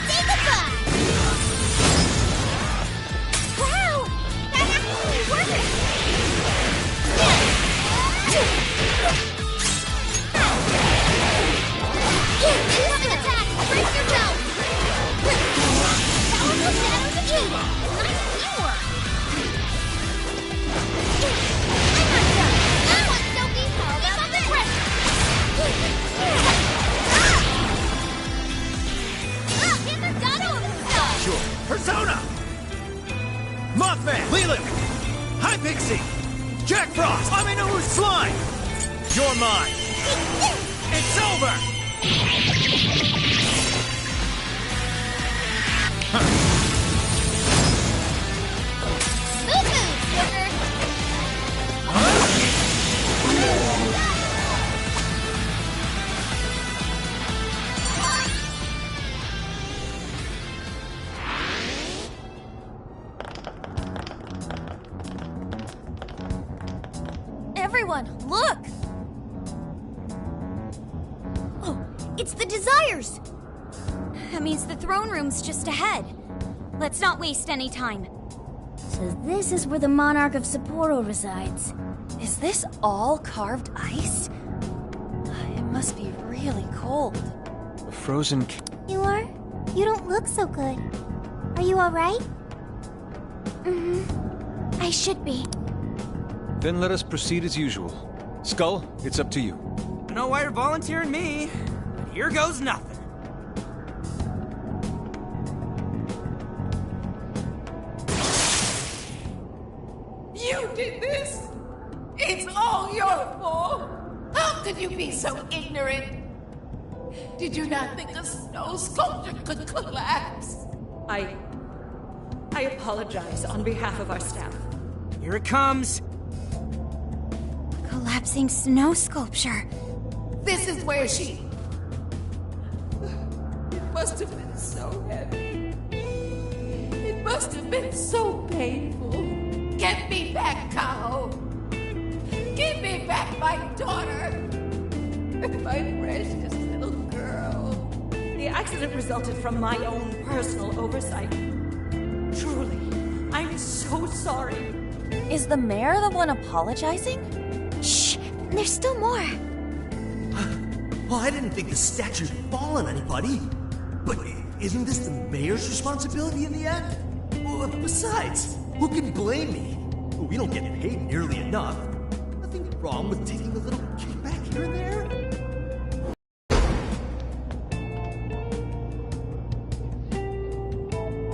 Say goodbye! Wow! That actually worked! Incoming attack! Brace yourself! Powerful shadow defeated! Nice teamwork! I'm not done! That one's so easy! Keep up the pressure! Panther got all of his stuff! Sure. Persona! Mothman! Leland! Hi, Pixie! Jack Frost! Let me know who's flying! You're mine! It's over! Smooth moves, Joker! Everyone, look! Oh, it's the Desires! That means the throne room's just ahead. Let's not waste any time. So this is where the Monarch of Sapporo resides. Is this all carved ice? It must be really cold. The frozen... You are? You don't look so good. Are you alright? I should be. Then let us proceed as usual. Skull, it's up to you. I don't know why you're volunteering me, but here goes nothing. You did this? It's all your fault. How could you be so ignorant? Did you not think a snow sculpture could collapse? I apologize on behalf of our staff. Here it comes. Collapsing snow sculpture. This is where she... It must have been so heavy. It must have been so painful. Get me back, Kaho. Give me back my daughter. My precious little girl. The accident resulted from my own personal oversight. Truly, I'm so sorry. Is the mayor the one apologizing? Shh! There's still more. Well, I didn't think the statue'd fall on anybody. But isn't this the mayor's responsibility in the end? Well, besides, who can blame me? We don't get paid nearly enough. Nothing wrong with taking a little kickback here and there.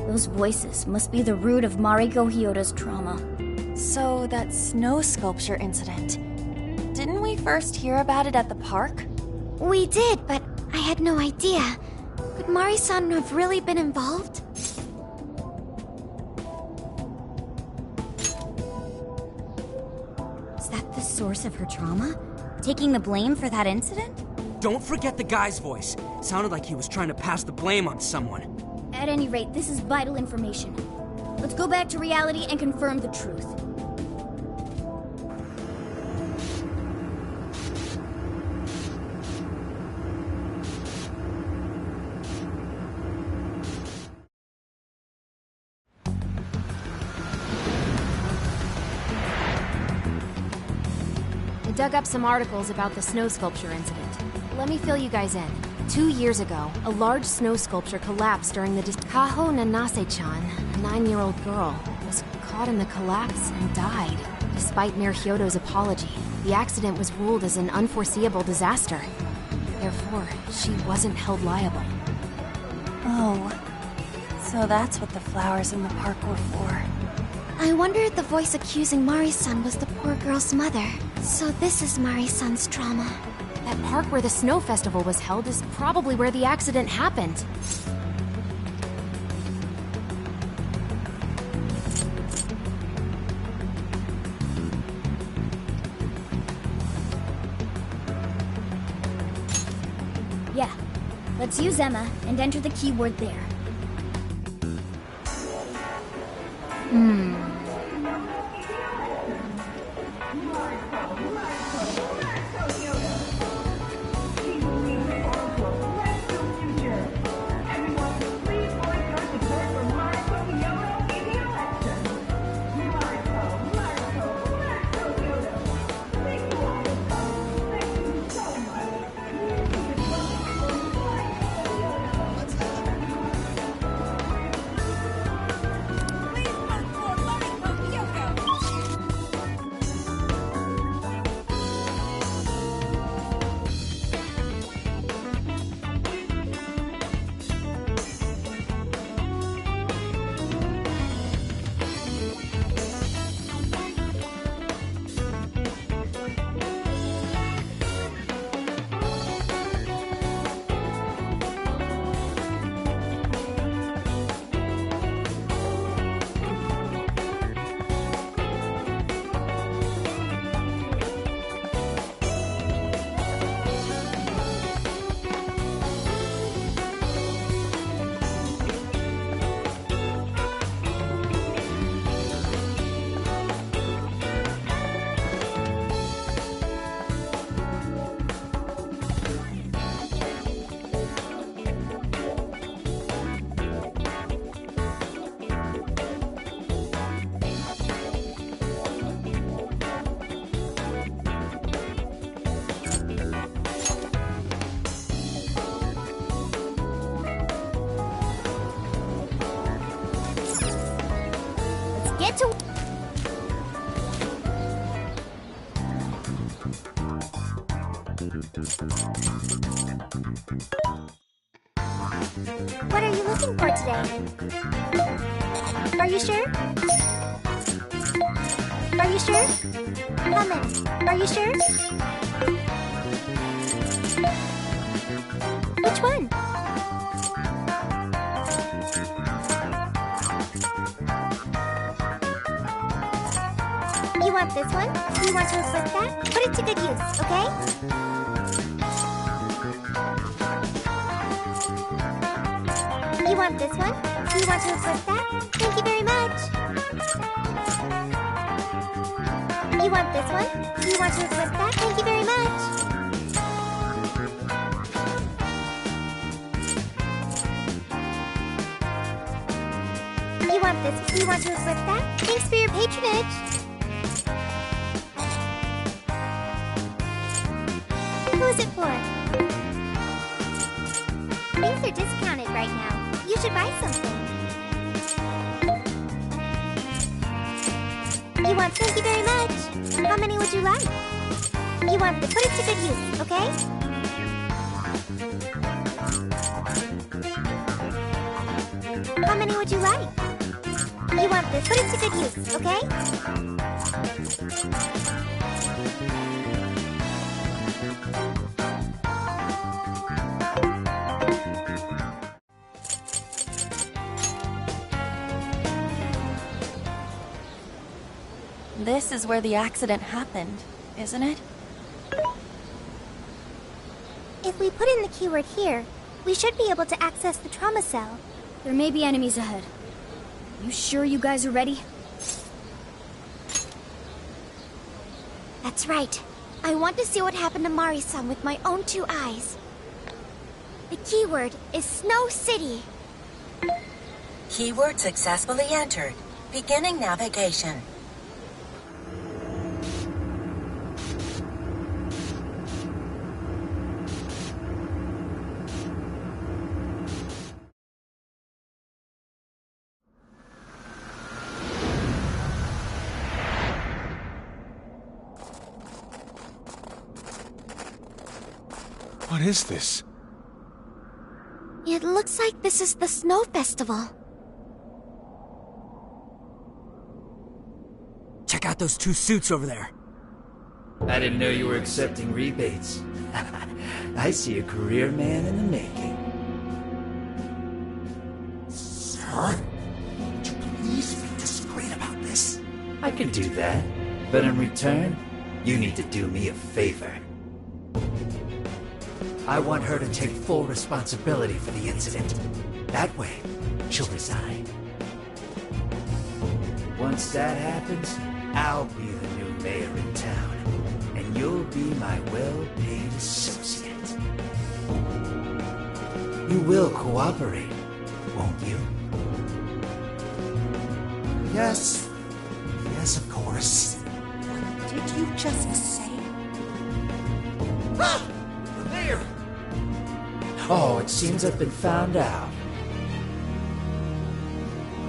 Those voices must be the root of Mariko Hyoda's trauma. So, that snow sculpture incident. Didn't we first hear about it at the park? We did, but I had no idea. Could Mari-san have really been involved? Is that the source of her trauma? Taking the blame for that incident? Don't forget the guy's voice. Sounded like he was trying to pass the blame on someone. At any rate, this is vital information. Let's go back to reality and confirm the truth. I dug up some articles about the snow sculpture incident. Let me fill you guys in. 2 years ago, a large snow sculpture collapsed during the Kaho Nanase-chan, a 9-year-old girl, was caught in the collapse and died. Despite Mayor Hyodo's apology, the accident was ruled as an unforeseeable disaster. Therefore, she wasn't held liable. Oh, so that's what the flowers in the park were for. I wonder if the voice accusing Mari-san was the poor girl's mother. So this is Mari-san's trauma. That park where the snow festival was held is probably where the accident happened. Yeah. Let's use Emma and enter the keyword there. Get to... What are you looking for today? Are you sure? Are you sure? Lemon, are you sure? Which one? You want this one? You want to equip that? Put it to good use, okay? You want this one? You want to equip that? Thank you very much. You want this one? You want to equip that? Thank you very much. You want this? Do you want to equip that? Thanks for your patronage. Who's it for? Things are discounted right now. You should buy something. You want? Thank you very much. How many would you like? You want this? Put it to good use, okay? How many would you like? You want this? Put it to good use, okay? This is where the accident happened, isn't it? If we put in the keyword here, we should be able to access the trauma cell. There may be enemies ahead. You sure you guys are ready? That's right. I want to see what happened to Mari-san with my own 2 eyes. The keyword is Snow City. Keyword successfully entered. Beginning navigation. What is this? It looks like this is the Snow Festival. Check out those 2 suits over there. I didn't know you were accepting rebates. I see a career man in the making. Sir, would you please be discreet about this? I could do that, but in return, you need to do me a favor. I want her to take full responsibility for the incident. That way, she'll resign. Once that happens, I'll be the new mayor in town, and you'll be my well-paid associate. You will cooperate, won't you? Yes. Yes, of course. What did you just say? Ah! The mayor! Oh, it seems I've been found out.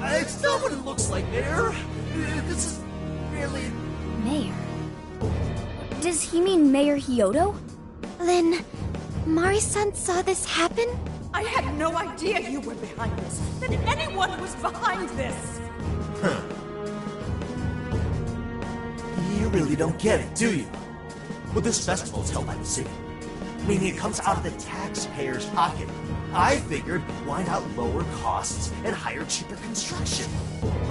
It's not what it looks like, Mayor. This is really... Mayor? Does he mean Mayor Hyodo? Then, Mari-san saw this happen? I had no idea you were behind this. That anyone was behind this. Huh. You really don't get it, do you? Well, this festival is held by the city. Meaning it comes out of the taxpayer's pocket. I figured, why not lower costs and hire cheaper construction?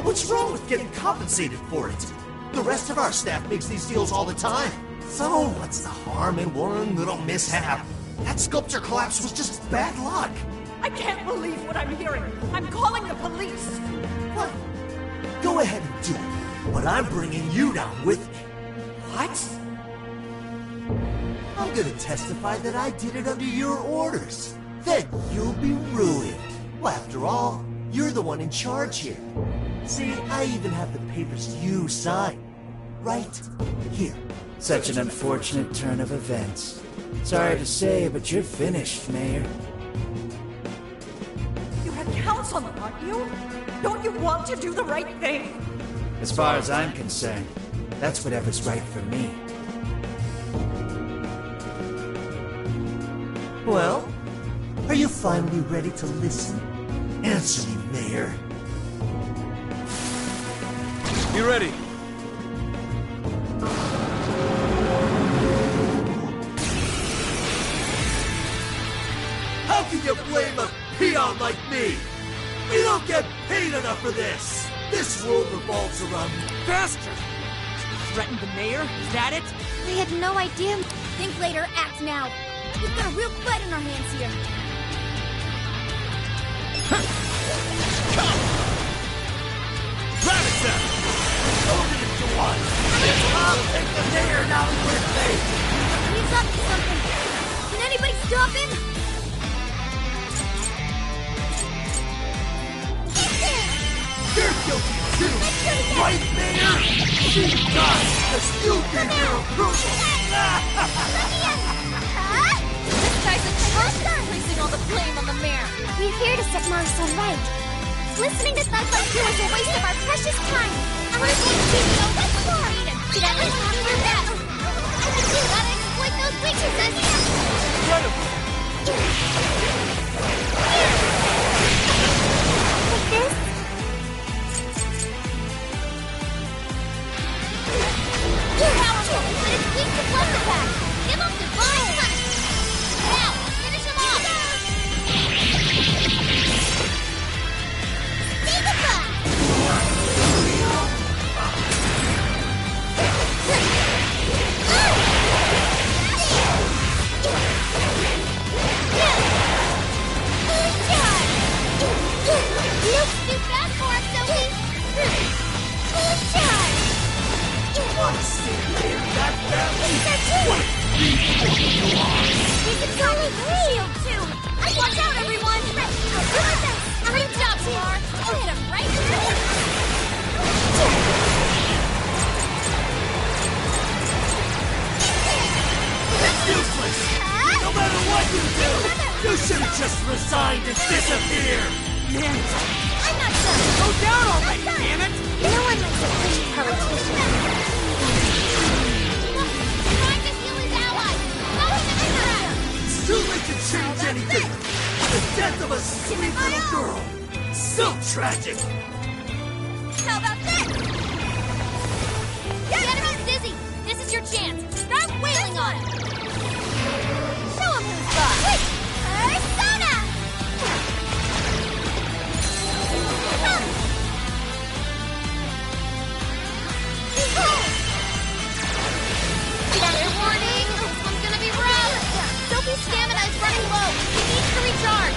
What's wrong with getting compensated for it? The rest of our staff makes these deals all the time. So what's the harm in one little mishap? That sculpture collapse was just bad luck. I can't believe what I'm hearing. I'm calling the police. What? Go ahead and do it. But I'm bringing you down with me. What? I'm gonna testify that I did it under your orders. Then you'll be ruined. Well, after all, you're the one in charge here. See, I even have the papers you signed. Right here. Such an unfortunate turn of events. Sorry to say, but you're finished, Mayor. You had counsel, aren't you? Don't you want to do the right thing? As far as I'm concerned, that's whatever's right for me. Well, are you finally ready to listen? Answer me, Mayor. Be ready. How can you blame a peon like me? We don't get paid enough for this. This world revolves around me. Bastard! Threatened the mayor? Is that it? We had no idea. Think later, act now. We've got a real fight in our hands here. Grab it, Seth! Hold it if you want. I'll take the mayor down with me. He's up to something. Can anybody stop him? You're too! Right, Mayor? She does! Because you gave your approval! This guy's atrocious, placing all the blame on the mayor. We're here to set Marisol right. Listening to ThunderLion was a waste of our precious time. I was going to be so much more. Did everyone have your back? You gotta exploit those weaknesses. Incredible! Like this? You're powerful, but it's weak to blood attack. Give them divine punishment. Now, finish him off. Take a back. Looks too fast for us, Sophie. He's a tiny shield, too. Watch out, everyone. Great job, Star. I'll hit him right here. Useless! No matter what you do, you should have just resigned and disappeared! Damn it! I'm not done. Go down already, damn it! No one likes a pushy politician. Trying to heal his allies. Follow him in the back. Too late to change anything! The death of a sweet little girl! So tragic! How about this? Get him out, Dizzy. This is your chance. Start wailing on him. Show him who's boss. Wait! Persona! Fair warning. This one's gonna be rough. Sophie's stamina is running low. She needs to recharge.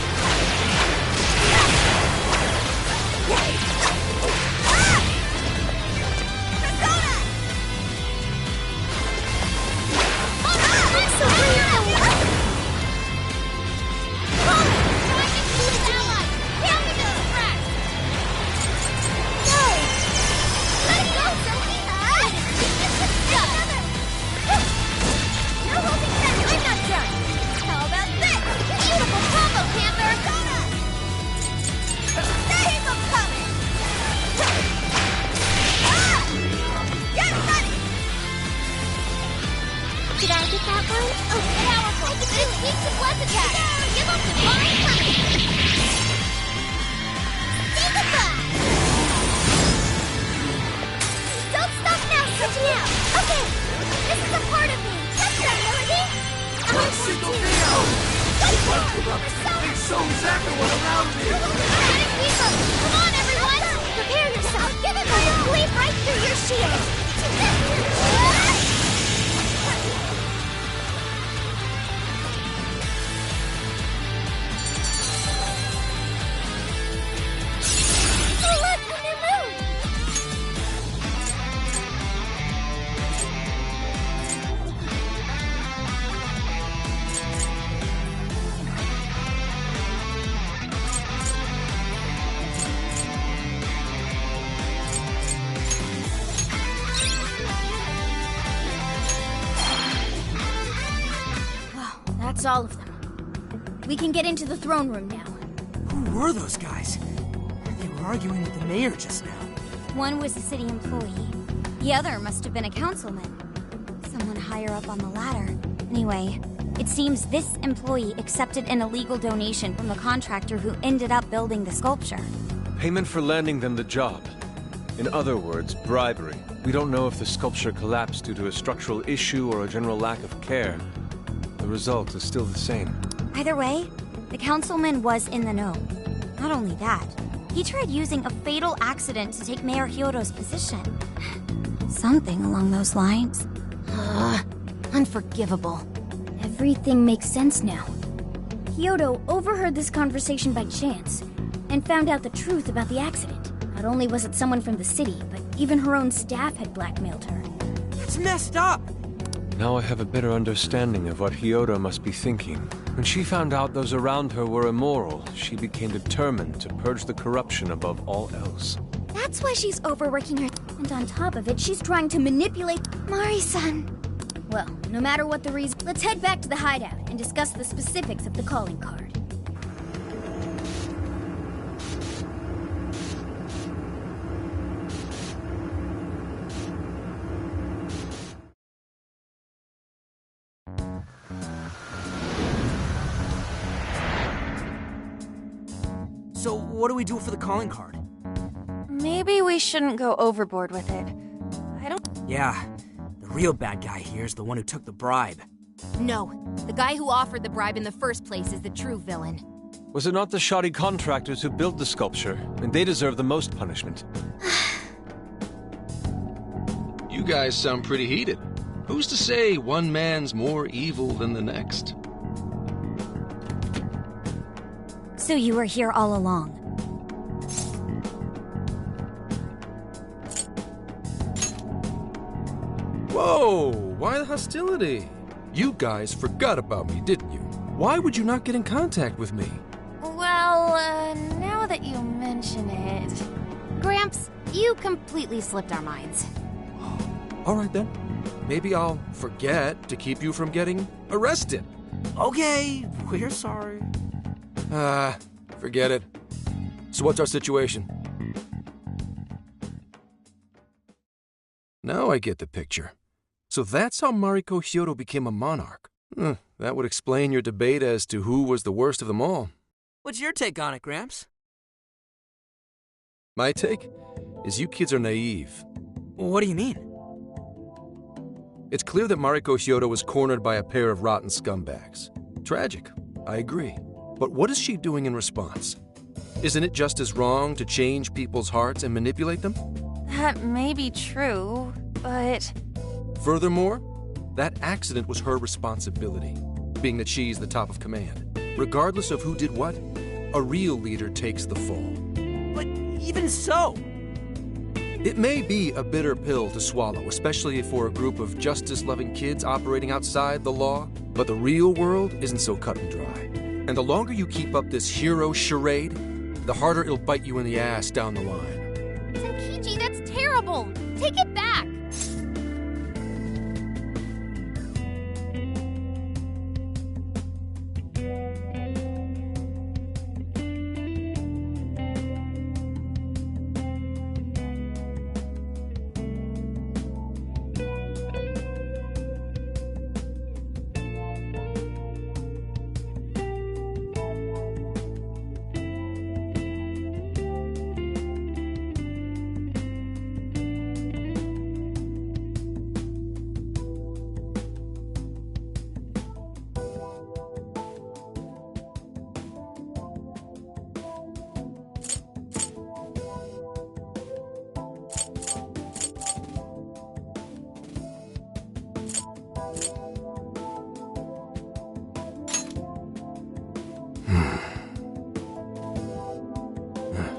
Did I get that one? Oh, powerful! But it's weak to bless attack! Give up divine punishment! Take a back! Don't stop now, switching out! Okay, this is a part of me! That's right, Melody! One single video! One corruption! They show everyone around me! Static people! Come on, everyone! Prepare yourself. Give it a bleed right through your shield. Oh, look, a new move. That's all of them. We can get into the throne room now. Who were those guys? They were arguing with the mayor just now. One was a city employee. The other must have been a councilman. Someone higher up on the ladder. Anyway, it seems this employee accepted an illegal donation from the contractor who ended up building the sculpture. Payment for landing them the job. In other words, bribery. We don't know if the sculpture collapsed due to a structural issue or a general lack of care. The result is still the same. Either way, the councilman was in the know. Not only that, he tried using a fatal accident to take Mayor Hyodo's position. Something along those lines. Unforgivable. Everything makes sense now. Hyodo overheard this conversation by chance and found out the truth about the accident. Not only was it someone from the city, but even her own staff had blackmailed her. It's messed up! Now I have a better understanding of what Hyodo must be thinking. When she found out those around her were immoral, she became determined to purge the corruption above all else. That's why she's overworking her. And on top of it, she's trying to manipulate Mari-san. Well, no matter what the reason, let's head back to the hideout and discuss the specifics of the calling card. So, what do we do for the calling card? Maybe we shouldn't go overboard with it. I don't... Yeah, the real bad guy here is the one who took the bribe. No, the guy who offered the bribe in the first place is the true villain. Was it not the shoddy contractors who built the sculpture? And they deserve the most punishment. You guys sound pretty heated. Who's to say one man's more evil than the next? So you were here all along. Whoa! Why the hostility? You guys forgot about me, didn't you? Why would you not get in contact with me? Well, now that you mention it... Gramps, you completely slipped our minds. All right then. Maybe I'll forget to keep you from getting arrested. Okay, we're sorry. Forget it. So what's our situation? Now I get the picture. So that's how Mariko Hyodo became a monarch. That would explain your debate as to who was the worst of them all. What's your take on it, Gramps? My take is you kids are naive. What do you mean? It's clear that Mariko Hyodo was cornered by a pair of rotten scumbags. Tragic, I agree. But what is she doing in response? Isn't it just as wrong to change people's hearts and manipulate them? That may be true, but... Furthermore, that accident was her responsibility, being that she's the top of command. Regardless of who did what, a real leader takes the fall. But even so... It may be a bitter pill to swallow, especially for a group of justice-loving kids operating outside the law, but the real world isn't so cut and dry. And the longer you keep up this hero charade, the harder it'll bite you in the ass down the line. Senkichi, that's terrible! Take it back!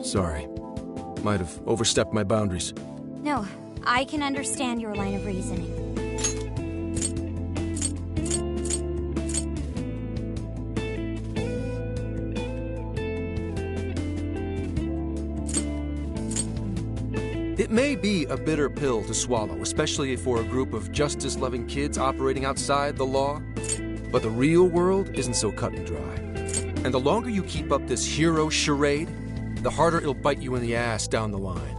Sorry. Might have overstepped my boundaries. No, I can understand your line of reasoning. It may be a bitter pill to swallow, especially for a group of justice-loving kids operating outside the law, but the real world isn't so cut and dry. And the longer you keep up this hero charade, the harder it'll bite you in the ass down the line.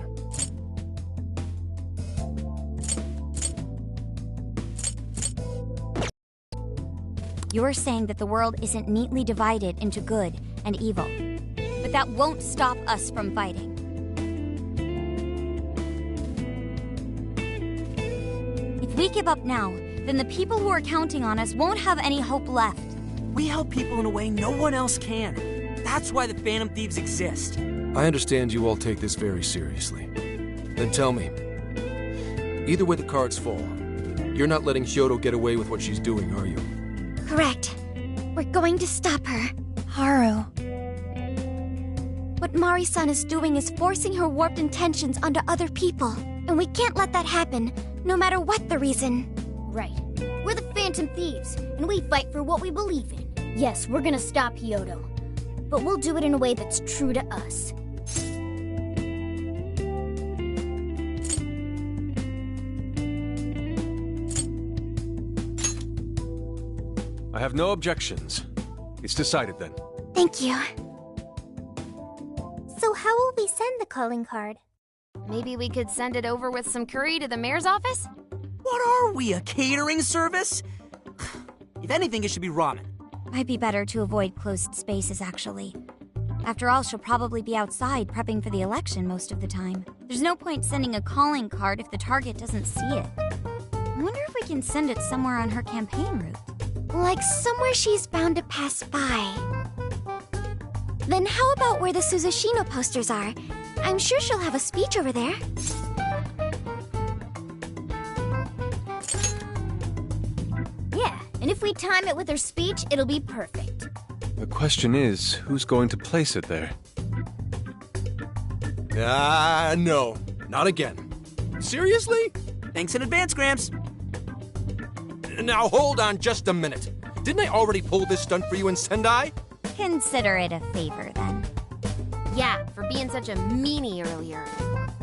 You're saying that the world isn't neatly divided into good and evil, but that won't stop us from fighting. If we give up now, then the people who are counting on us won't have any hope left. We help people in a way no one else can. That's why the Phantom Thieves exist. I understand you all take this very seriously. Then tell me, either way the cards fall, you're not letting Hyodo get away with what she's doing, are you? Correct. We're going to stop her. Haru. What Mari-san is doing is forcing her warped intentions onto other people. And we can't let that happen, no matter what the reason. Right. We're the Phantom Thieves, and we fight for what we believe in. Yes, we're gonna stop Hyodo, but we'll do it in a way that's true to us. have no objections. It's decided then. Thank you. So how will we send the calling card? Maybe we could send it over with some curry to the mayor's office? What are we, a catering service? If anything, it should be ramen. Might be better to avoid closed spaces, actually. After all, she'll probably be outside prepping for the election most of the time. There's no point sending a calling card if the target doesn't see it. I wonder if we can send it somewhere on her campaign route. Like somewhere she's bound to pass by. Then how about where the Suzushino posters are? I'm sure she'll have a speech over there. Yeah, and if we time it with her speech, it'll be perfect. The question is, who's going to place it there? No. Not again. Seriously? Thanks in advance, Gramps. Now hold on just a minute. Didn't I already pull this stunt for you in Sendai? Consider it a favor, then. Yeah, for being such a meanie earlier.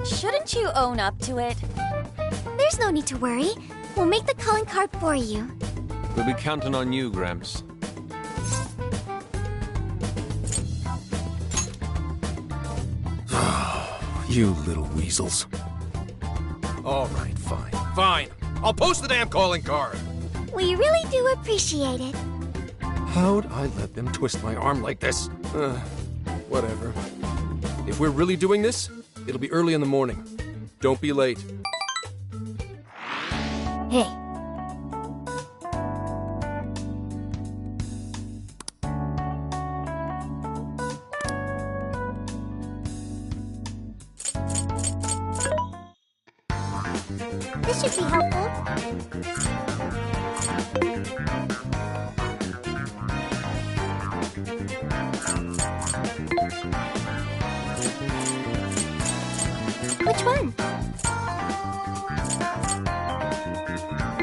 Shouldn't you own up to it? There's no need to worry. We'll make the calling card for you. We'll be counting on you, Gramps. You little weasels. All right, fine. Fine. I'll post the damn calling card. We really do appreciate it. How'd I let them twist my arm like this? Whatever. If we're really doing this, it'll be early in the morning. Don't be late. Hey. This should be helpful. Which one?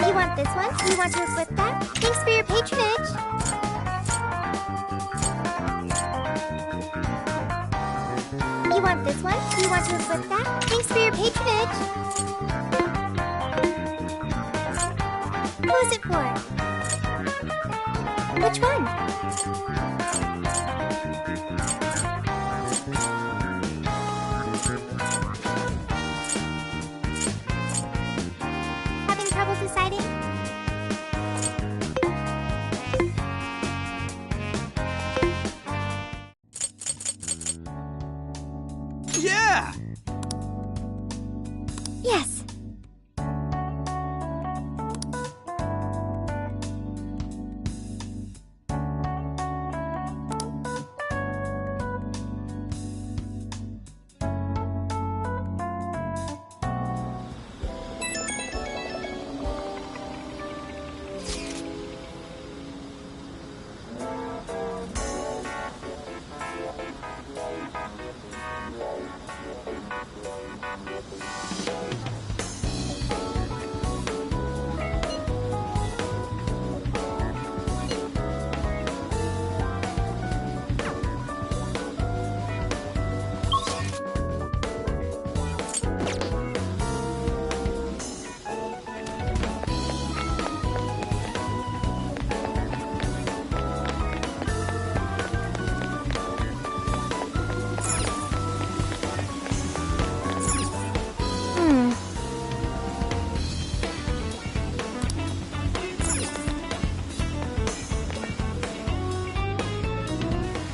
You want this one? You want to equip that? Thanks for your patronage. You want this one? You want to equip that? Thanks for your patronage. Who's it for? Which one? Having trouble deciding? Yeah! Yes.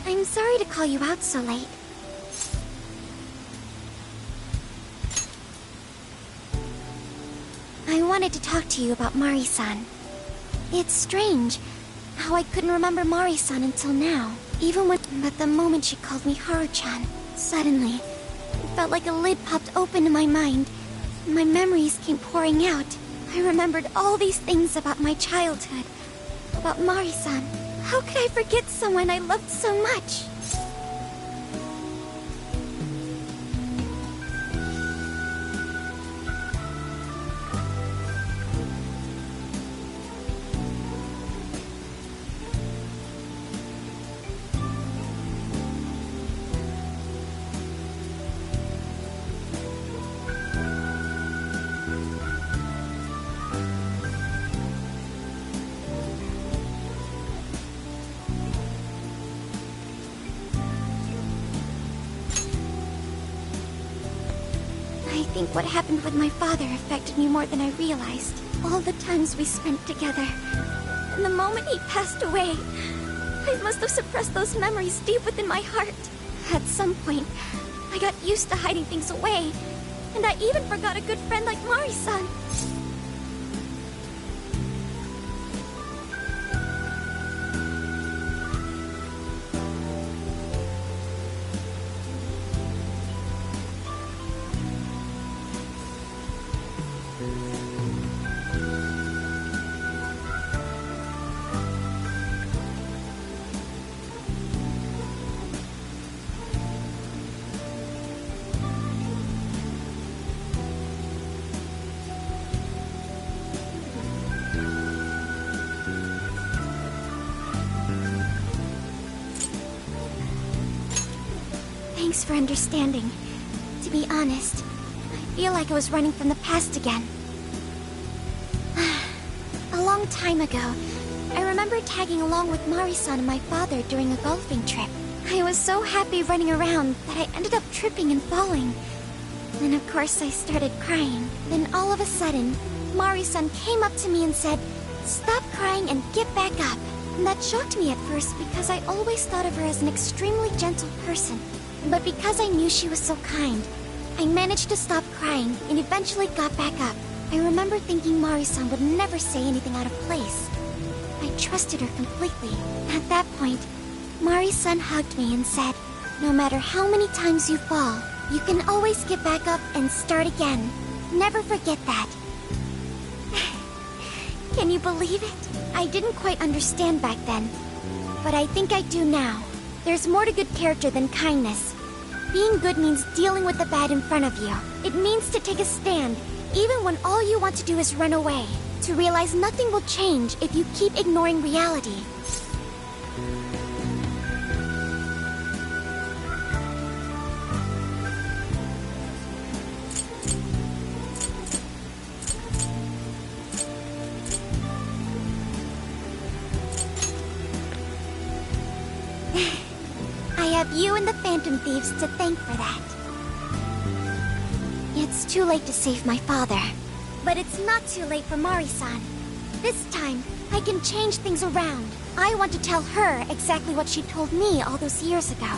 I'm sorry to call you out so late. I wanted to talk to you about Mari-san. It's strange how I couldn't remember Mari-san until now. But the moment she called me Haru-chan, suddenly, it felt like a lid popped open in my mind. My memories came pouring out. I remembered all these things about my childhood, about Mari-san. How could I forget someone I loved so much? I think what happened with my father affected me more than I realized. All the times we spent together. And the moment he passed away, I must have suppressed those memories deep within my heart. At some point, I got used to hiding things away. And I even forgot a good friend like Mari-san. Thanks for understanding. To be honest, I feel like I was running from the past again. A long time ago, I remember tagging along with Mari-san and my father during a golfing trip. I was so happy running around that I ended up tripping and falling. Then of course I started crying. Then all of a sudden, Mari-san came up to me and said, "Stop crying and get back up." And that shocked me at first because I always thought of her as an extremely gentle person. But because I knew she was so kind, I managed to stop crying and eventually got back up. I remember thinking Mari-san would never say anything out of place. I trusted her completely. At that point, Mari-san hugged me and said, "No matter how many times you fall, you can always get back up and start again. Never forget that." Can you believe it? I didn't quite understand back then, but I think I do now. There's more to good character than kindness. Being good means dealing with the bad in front of you. It means to take a stand, even when all you want to do is run away. To realize nothing will change if you keep ignoring reality. I have you and the Phantom Thieves to thank for that. It's too late to save my father. But it's not too late for Mari-san. This time, I can change things around. I want to tell her exactly what she told me all those years ago.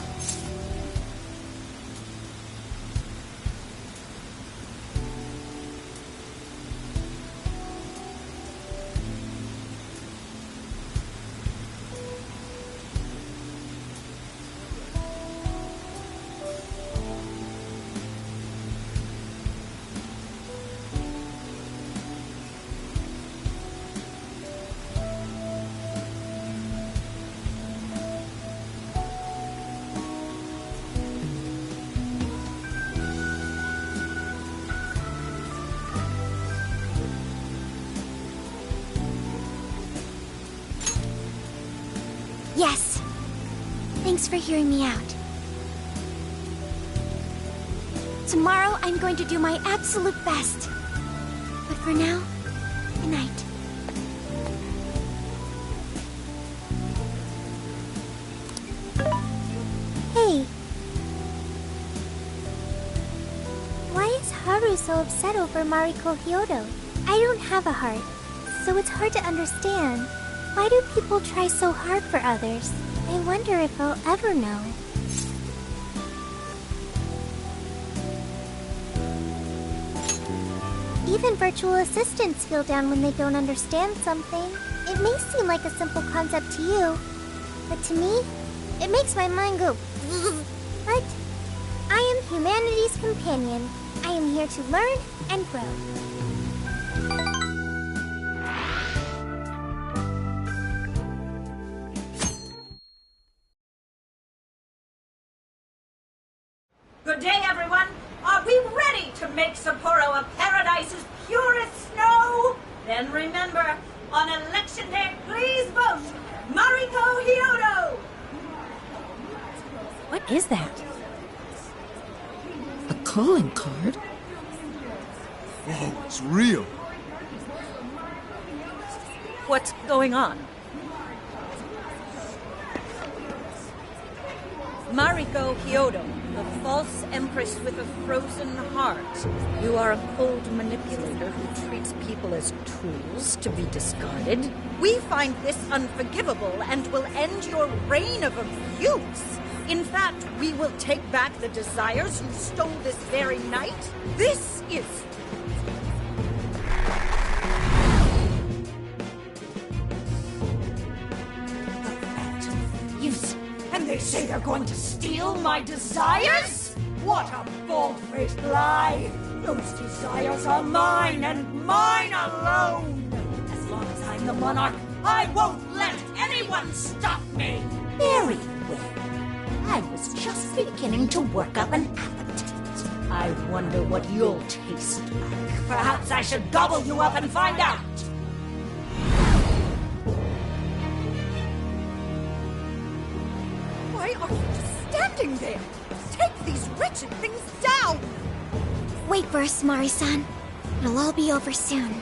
Yes. Thanks for hearing me out. Tomorrow, I'm going to do my absolute best. But for now, good night. Hey. Why is Haru so upset over Mariko Hyodo? I don't have a heart, so it's hard to understand. Why do people try so hard for others? I wonder if I'll ever know. Even virtual assistants feel down when they don't understand something. It may seem like a simple concept to you, but to me, it makes my mind go But I am humanity's companion. I am here to learn and grow. Good day, everyone. Are we ready to make Sapporo a paradise as pure as snow? Then remember, on election day, please vote Mariko Hyodo! What is that? A calling card? Whoa, it's real. What's going on? Mariko Hyodo, The false empress with a frozen heart. You are a cold manipulator who treats people as tools to be discarded. We find this unforgivable and will end your reign of abuse. In fact, we will take back the desires you stole this very night. This is... Thieves, and they say they're going to steal my desires? What a bold-faced lie! Those desires are mine and mine alone! As long as I'm the monarch, I won't let anyone stop me! Very well. I was just beginning to work up an appetite. I wonder what you'll taste like. Perhaps I should gobble you up and find out! Why are you just standing there? Take these wretched things down! Wait for us, Mari-san. It'll all be over soon.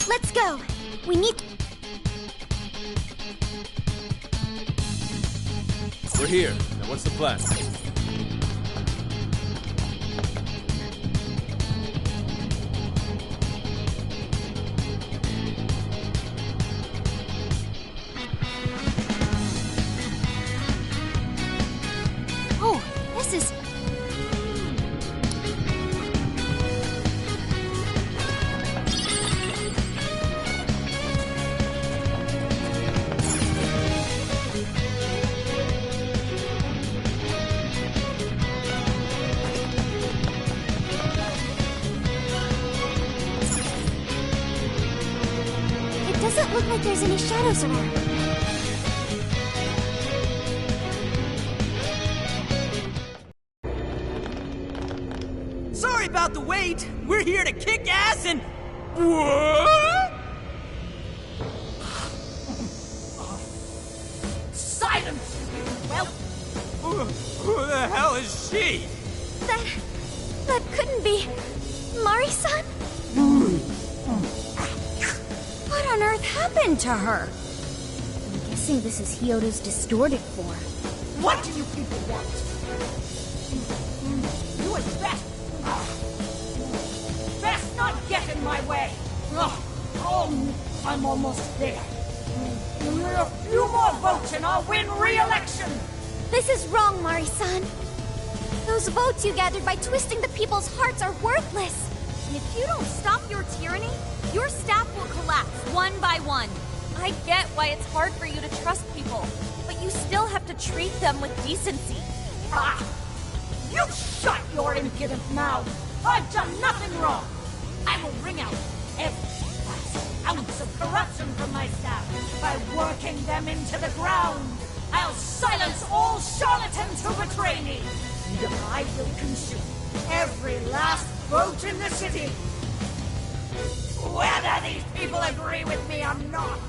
Let's go! We need... We're here. Now what's the plan? Oh, this is... Doesn't look like there's any shadows around. Sorry about the wait. We're here to kick ass and... What? Silence, you whelp! Who the hell is she? That couldn't be... Mari-san? What on earth happened to her? I'm guessing this is Hyodo's distorted form. What do you people want? You had best not get in my way. I'm almost there. A few more votes and I'll win re-election. This is wrong, Mari-san. Those votes you gathered by twisting the people's hearts are worthless. And if you don't stop your tyranny, your staff will collapse one by one. I get why it's hard for you to trust people, but you still have to treat them with decency. You shut your impudent mouth! I've done nothing wrong! I will wring out every last ounce of corruption from my staff by working them into the ground! I'll silence all charlatans who betray me! And I will consume every last vote in the city! Whether these people agree with me or not,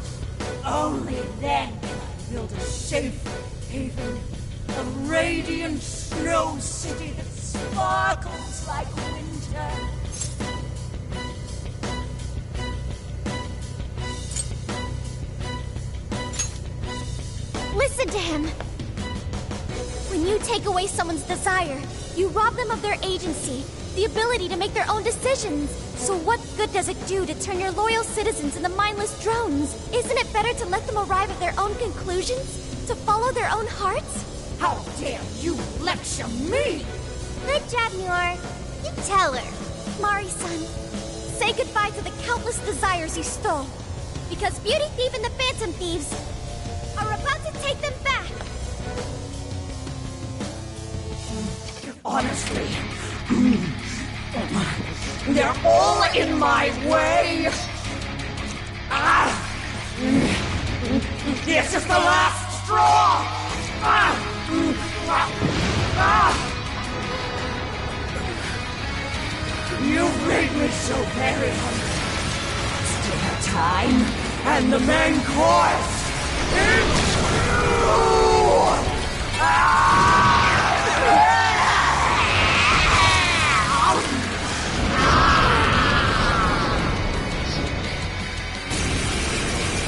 only then can I build a safe haven, a radiant snow city that sparkles like winter. Listen to him! When you take away someone's desire, you rob them of their agency, the ability to make their own decisions. So what good does it do to turn your loyal citizens into mindless drones? Isn't it better to let them arrive at their own conclusions? To follow their own hearts? How dare you lecture me! Good job, Muir. You tell her. Mari-san, say goodbye to the countless desires you stole. Because Beauty Thief and the Phantom Thieves are about to take them back. Honestly, they're all in my way! This is the last straw! We're so very hungry. Still have time, and the main course is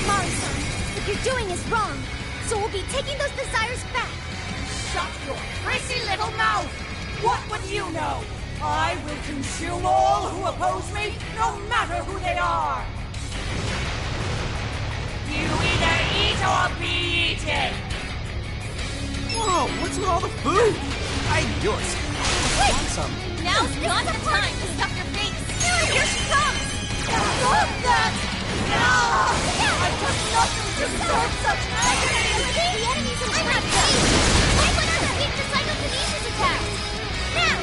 Mari-san, what you're doing is wrong. So we'll be taking those desires back. Shut your prissy little mouth! What would you know? I will consume all who oppose me, no matter who they are! You either eat or be eaten! Whoa, what's with all the food? I eat yours. Wait! Want some? Now's not the time to stuff your face! Here she comes! Stop that! No! I've done nothing to deserve such agony! The enemy's in front of us. Wait, let us escape the psychokinesis attack. Now!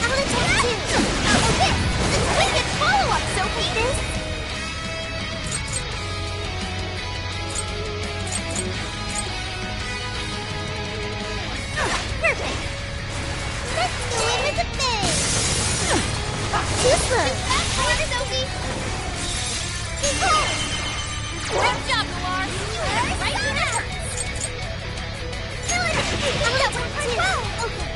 I'll attack too. Oh, this! Wicked follow-up, Sophie! This? Perfect! Let's go into the base! Super! Come on, Sophie! Keep going! Great job, Noir! Right there! Kill it! I'm gonna turn my bow! Okay.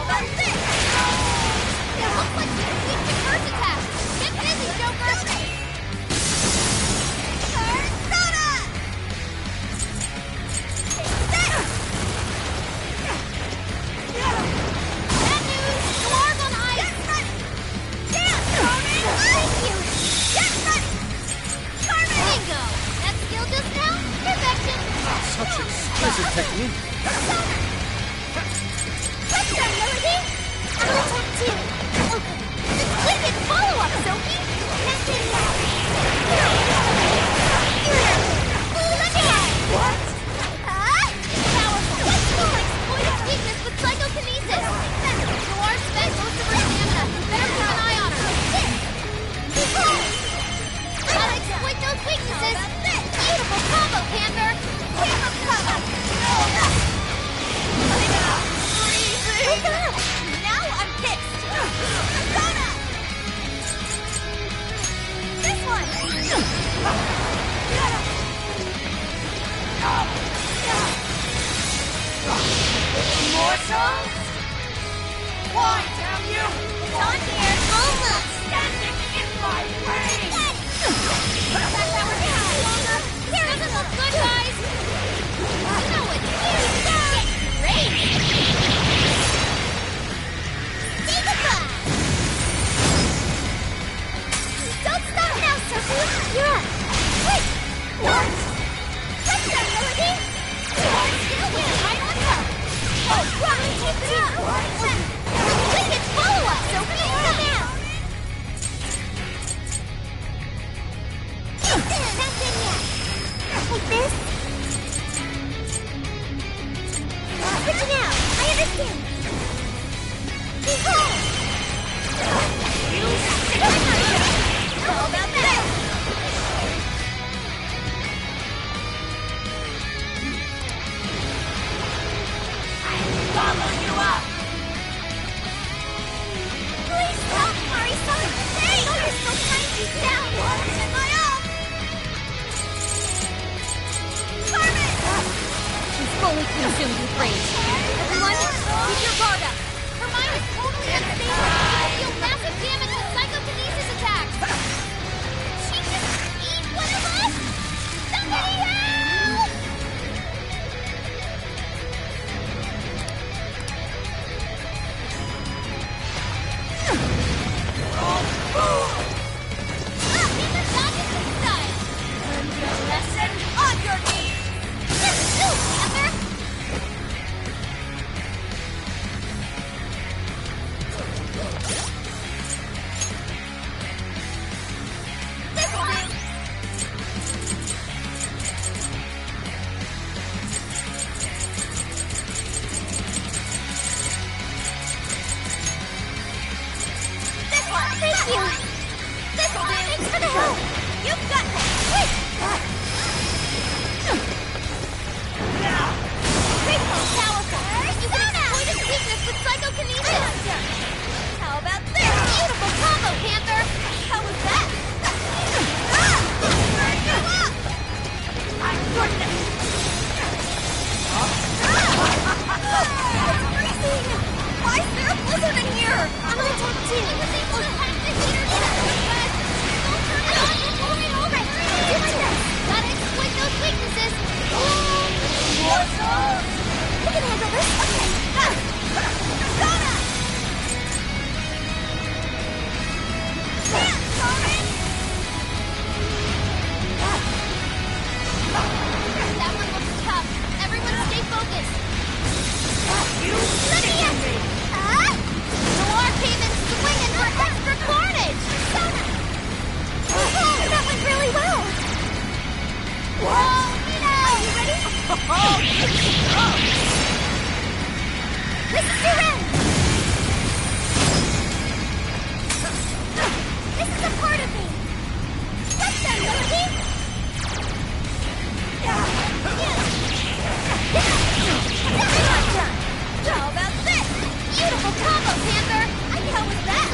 That's it! It looks like you're weak to first attack! Get busy, Joker! Persona! Bad news! Noir's on ice! Get ready! Dance, Carmen! Thank you! Get ready! Carmen! Bingo! That skill just now? Perfection! Such exquisite technique. Touch that, Melody! I'll attack too! Okay. Wicked follow-up, Sophie! That's it now! Let me out! What? Powerful! We'll exploit its weakness with psychokinesis! Noir spent most of her stamina. Better keep an eye on her. Keep going! I'll exploit those weaknesses! Beautiful combo, Panther! Camera cover! Now I'm pissed! Persona! This one! Immortals? Why, damn you? It's on here! Almost! Standing in my way! That power down longer! Here doesn't look good, guys! You know it's here! Get great! Say goodbye! Don't stop now, Sophie! You're up! Wait! What? Touch that, Melody! You're still winning right on top! Oh, right! Keep it up! Wicked follow-up, Sophie! Come out! That's in yet! Like this? Switching out! I understand! Keep going! How about that? Follow you up! Please stop, Mari-san! Hey! Oh, you're so trying to keep down! In my arm! Carmen! She's fully consumed with rage. Everyone, keep your guard up. Her mind is totally unstable! She'll deal massive damage with psychokinesis attacks! She just eat one of us! Somebody help! In the Dodgers style! Learn your lesson on your knees! This is you, Panther! This'll do! This one! Thank you! This'll do! Thanks for the help! You've got this! Wait! This is your end! This is a part of me! What's that, Melody? How about this? Beautiful combo, Panther! I can help with that!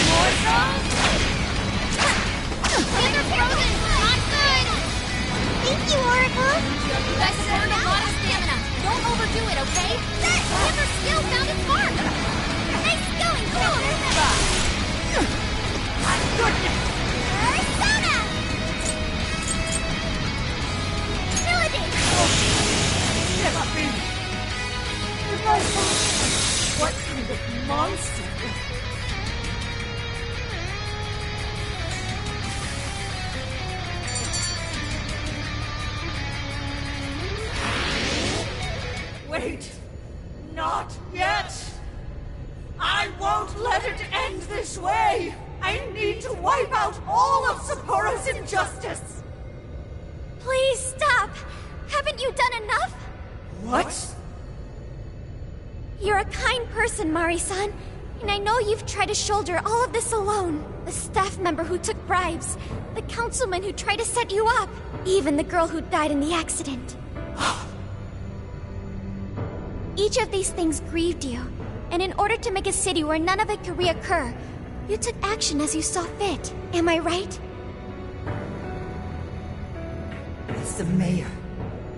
More songs? Panther frozen! Not good! Thank you, Oracle. You guys have earned a lot of stamina. Don't overdo it, okay? Panther still found its mark! Nice going, Panther! My goodness! Persona! Melody! Give up me! What kind of monster? Wait! Not yet! I won't let it end this way! I need to wipe out all of Sapporo's injustice! Please stop! Haven't you done enough? What? You're a kind person, Mari-san, and I know you've tried to shoulder all of this alone. The staff member who took bribes, the councilman who tried to set you up, even the girl who died in the accident. Each of these things grieved you, and in order to make a city where none of it could reoccur, you took action as you saw fit. Am I right? As the mayor,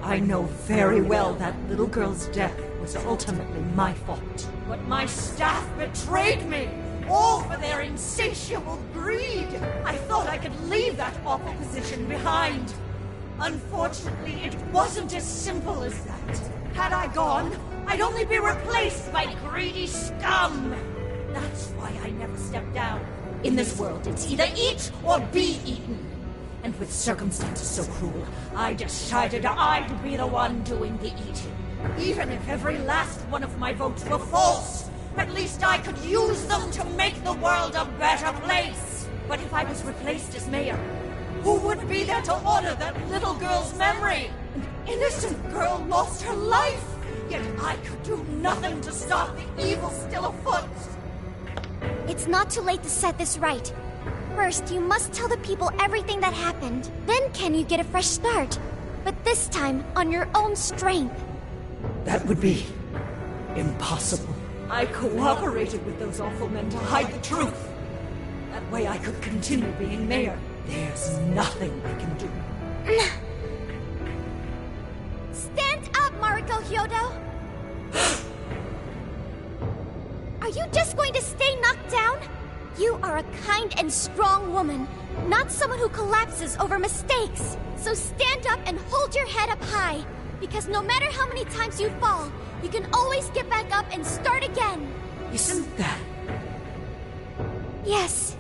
I know very well that little girl's death was ultimately my fault. But my staff betrayed me, all for their insatiable greed. I thought I could leave that awful position behind. Unfortunately, it wasn't as simple as that. Had I gone, I'd only be replaced by greedy scum. That's why I never stepped down. In this world, it's either eat or be eaten. And with circumstances so cruel, I decided I'd be the one doing the eating. Even if every last one of my votes were false, at least I could use them to make the world a better place. But if I was replaced as mayor, who would be there to honor that little girl's memory? An innocent girl lost her life, yet I could do nothing to stop the evil still afoot. It's not too late to set this right. First, you must tell the people everything that happened. Then can you get a fresh start? But this time, on your own strength. That would be impossible. I cooperated with those awful men to hide the truth. That way I could continue being mayor. There's nothing I can do. Stand up, Mariko Hyodo! Are you just going to stay knocked down? You are a kind and strong woman, not someone who collapses over mistakes. So stand up and hold your head up high, because no matter how many times you fall, you can always get back up and start again. Isn't that... Yes.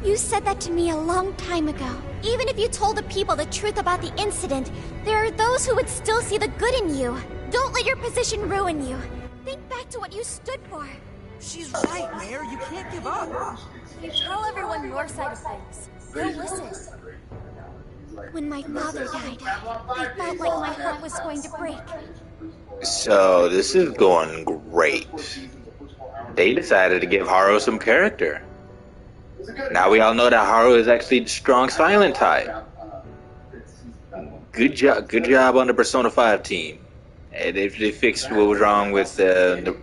You said that to me a long time ago. Even if you told the people the truth about the incident, there are those who would still see the good in you. Don't let your position ruin you. Think back to what you stood for. She's right, Mayor. You can't give up. You tell everyone your side of things. They'll listen. When my father died, I felt like my heart was going to break. So, this is going great. They decided to give Haru some character. Now we all know that Haru is actually the strong silent type. Good job on the Persona 5 team. And they fixed what was wrong with the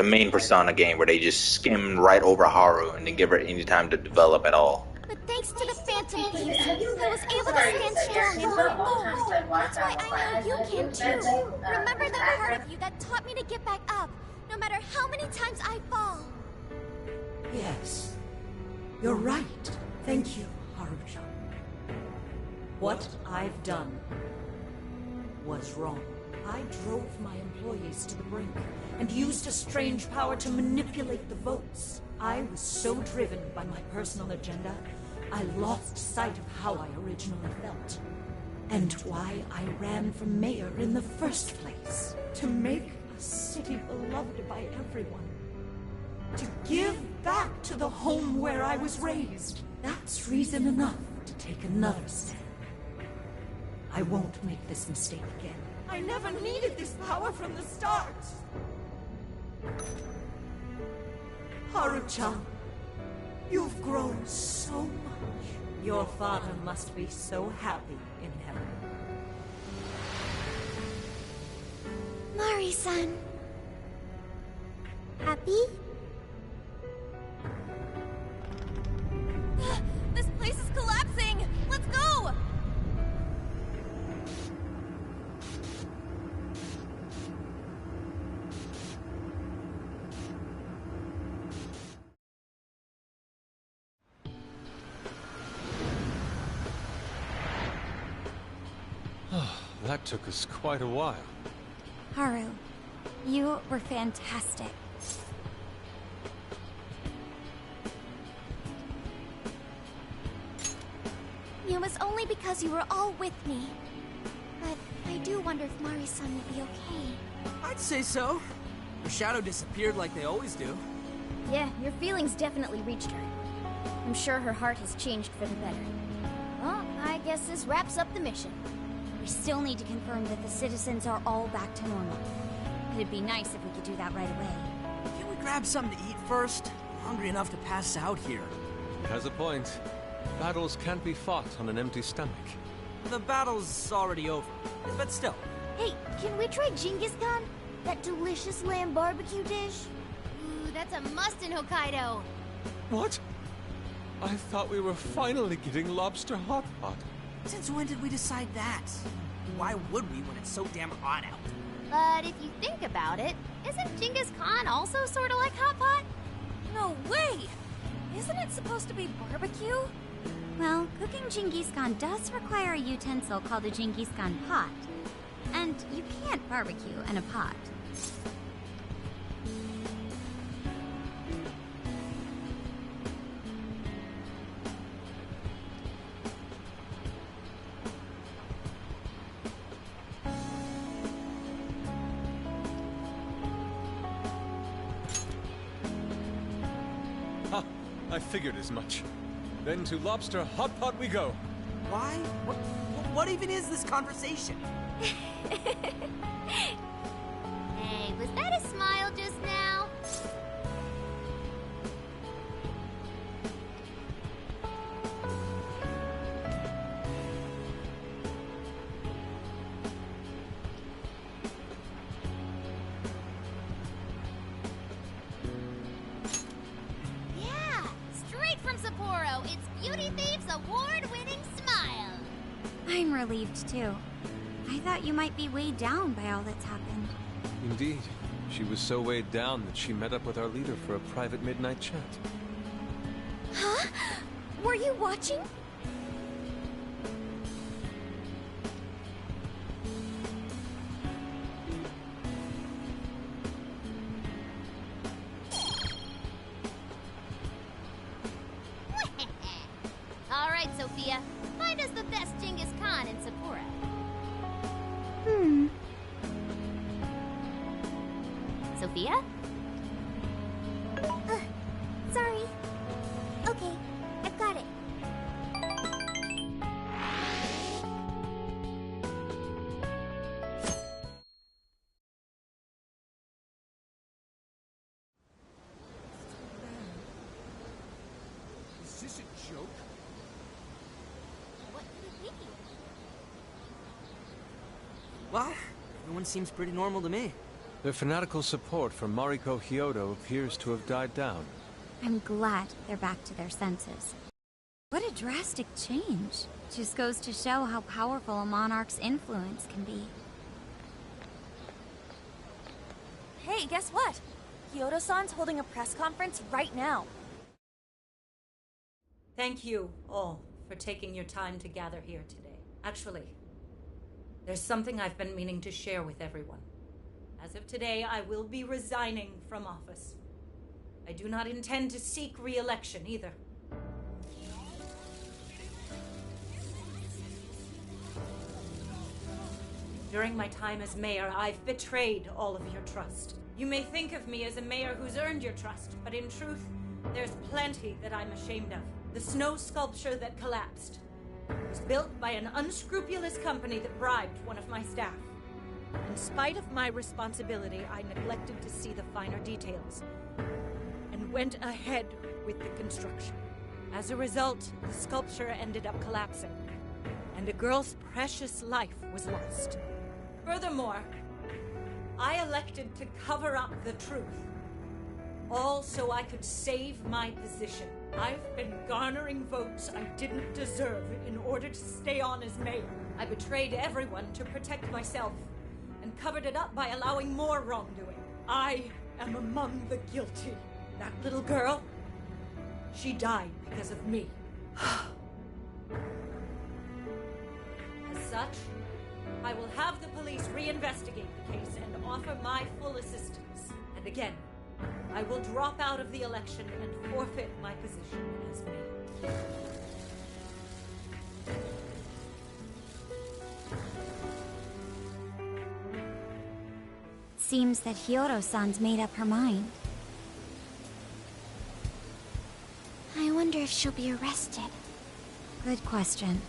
main Persona game, where they just skimmed right over Haru and didn't give her any time to develop at all. But thanks to the Phantom Thieves, I was able to stand strong and move forward. That's why I know you can too. Remember that part of you that taught me to get back up, no matter how many times I fall. Yes. You're right. Thank you, Haru-chan. What I've done was wrong. I drove my employees to the brink and used a strange power to manipulate the votes. I was so driven by my personal agenda, I lost sight of how I originally felt. And why I ran for mayor in the first place. To make a city beloved by everyone. To give back to the home where I was raised. That's reason enough to take another step. I won't make this mistake again. I never needed this power from the start! Haru-chan, you've grown so much. Your father must be so happy in heaven. Mari-san. Happy? This place is collapsing! Let's go! That took us quite a while. Haru, you were fantastic. It was only because you were all with me. But I do wonder if Mari-san will be okay. I'd say so. Her shadow disappeared like they always do. Yeah, your feelings definitely reached her. I'm sure her heart has changed for the better. Well, I guess this wraps up the mission. We still need to confirm that the citizens are all back to normal. It'd be nice if we could do that right away. Can we grab something to eat first? I'm hungry enough to pass out here. She has a point. Battles can't be fought on an empty stomach. The battle's already over, but still. Hey, can we try Genghis Khan? That delicious lamb barbecue dish? Ooh, that's a must in Hokkaido. What? I thought we were finally getting lobster hot pot. Since when did we decide that? Why would we when it's so damn hot out? But if you think about it, isn't Genghis Khan also sort of like hot pot? No way! Isn't it supposed to be barbecue? Well, cooking Genghis Khan does require a utensil called a Genghis Khan pot. And you can't barbecue in a pot. Ha! I figured as much. Then to lobster hot pot we go. Why? What even is this conversation? Hey, was that a smile just now? Yeah, straight from Sapporo, it's Beauty Thief's award-winning smile. I'm relieved too. I thought you might be weighed down by all that's happened. Indeed. She was so weighed down that she met up with our leader for a private midnight chat. Huh? Were you watching? All right, Sophia. Find us the best Genghis Khan in Sapporo. Sophia? Sorry. Okay, I've got it. Is this a joke? What could it be? What? Everyone seems pretty normal to me. Their fanatical support for Mariko Hyodo appears to have died down. I'm glad they're back to their senses. What a drastic change. Just goes to show how powerful a monarch's influence can be. Hey, guess what? Kyoto-san's holding a press conference right now. Thank you all for taking your time to gather here today. Actually, there's something I've been meaning to share with everyone. As of today, I will be resigning from office. I do not intend to seek re-election either. During my time as mayor, I've betrayed all of your trust. You may think of me as a mayor who's earned your trust, but in truth, there's plenty that I'm ashamed of. The snow sculpture that collapsed was built by an unscrupulous company that bribed one of my staff. In spite of my responsibility, I neglected to see the finer details and went ahead with the construction. As a result, the sculpture ended up collapsing, and a girl's precious life was lost. Furthermore, I elected to cover up the truth, all so I could save my position. I've been garnering votes I didn't deserve in order to stay on as mayor. I betrayed everyone to protect myself, and covered it up by allowing more wrongdoing. I am among the guilty. That little girl, she died because of me. As such, I will have the police reinvestigate the case and offer my full assistance. And again, I will drop out of the election and forfeit my position as mayor. Seems that Hiyoro-san's made up her mind. I wonder if she'll be arrested. Good question.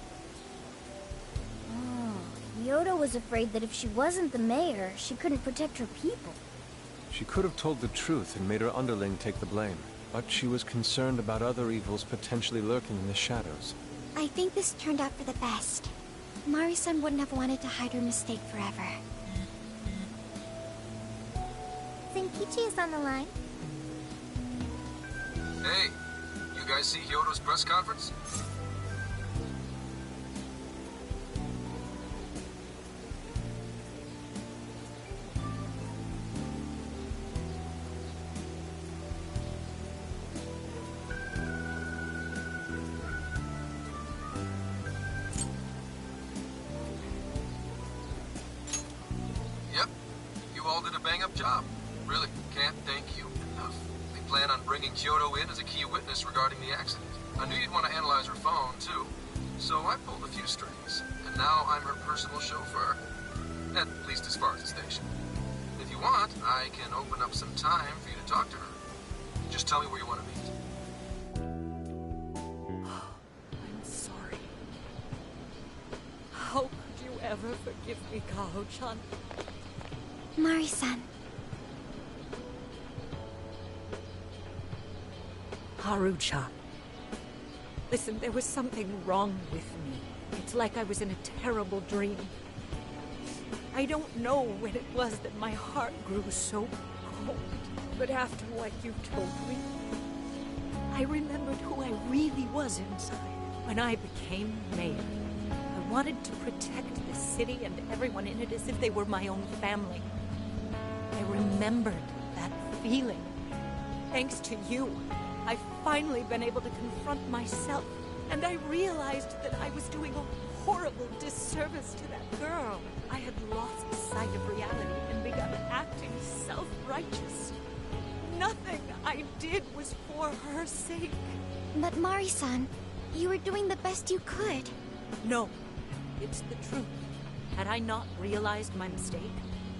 Hiyoro was afraid that if she wasn't the mayor, she couldn't protect her people. She could have told the truth and made her underling take the blame, but she was concerned about other evils potentially lurking in the shadows. I think this turned out for the best. Mari-san wouldn't have wanted to hide her mistake forever. Zenkichi is on the line. Hey, you guys see Hyodo's press conference? Yep, you all did a bang-up job. Really, can't thank you enough. They plan on bringing Kyoto in as a key witness regarding the accident. I knew you'd want to analyze her phone, too. So I pulled a few strings, and now I'm her personal chauffeur. At least as far as the station. If you want, I can open up some time for you to talk to her. Just tell me where you want to meet. I'm sorry. How could you ever forgive me, Kaho-chan? Mari-san. Haru-chan. Listen, there was something wrong with me. It's like I was in a terrible dream. I don't know when it was that my heart grew so cold, but after what you told me, I remembered who I really was inside. When I became mayor, I wanted to protect the city and everyone in it as if they were my own family. I remembered that feeling. Thanks to you, I've finally been able to confront myself, and I realized that I was doing a horrible disservice to that girl. I had lost sight of reality and begun acting self-righteous. Nothing I did was for her sake. But Mari-san, you were doing the best you could. No, it's the truth. Had I not realized my mistake,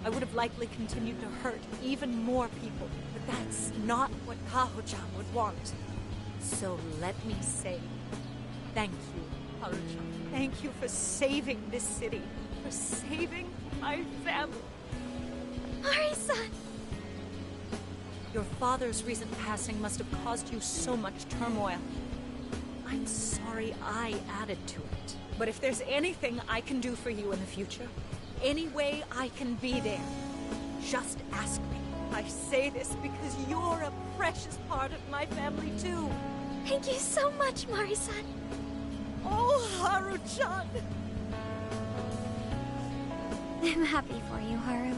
I would have likely continued to hurt even more people. But that's not what Kaho-chan would want. So let me say, thank you, Haru-chan. Thank you for saving this city, for saving my family. Mari-san! Your father's recent passing must have caused you so much turmoil. I'm sorry I added to it. But if there's anything I can do for you in the future, any way I can be there, just ask me. I say this because you're a precious part of my family, too. Thank you so much, Mari-san. Oh, Haru-chan! I'm happy for you, Haru.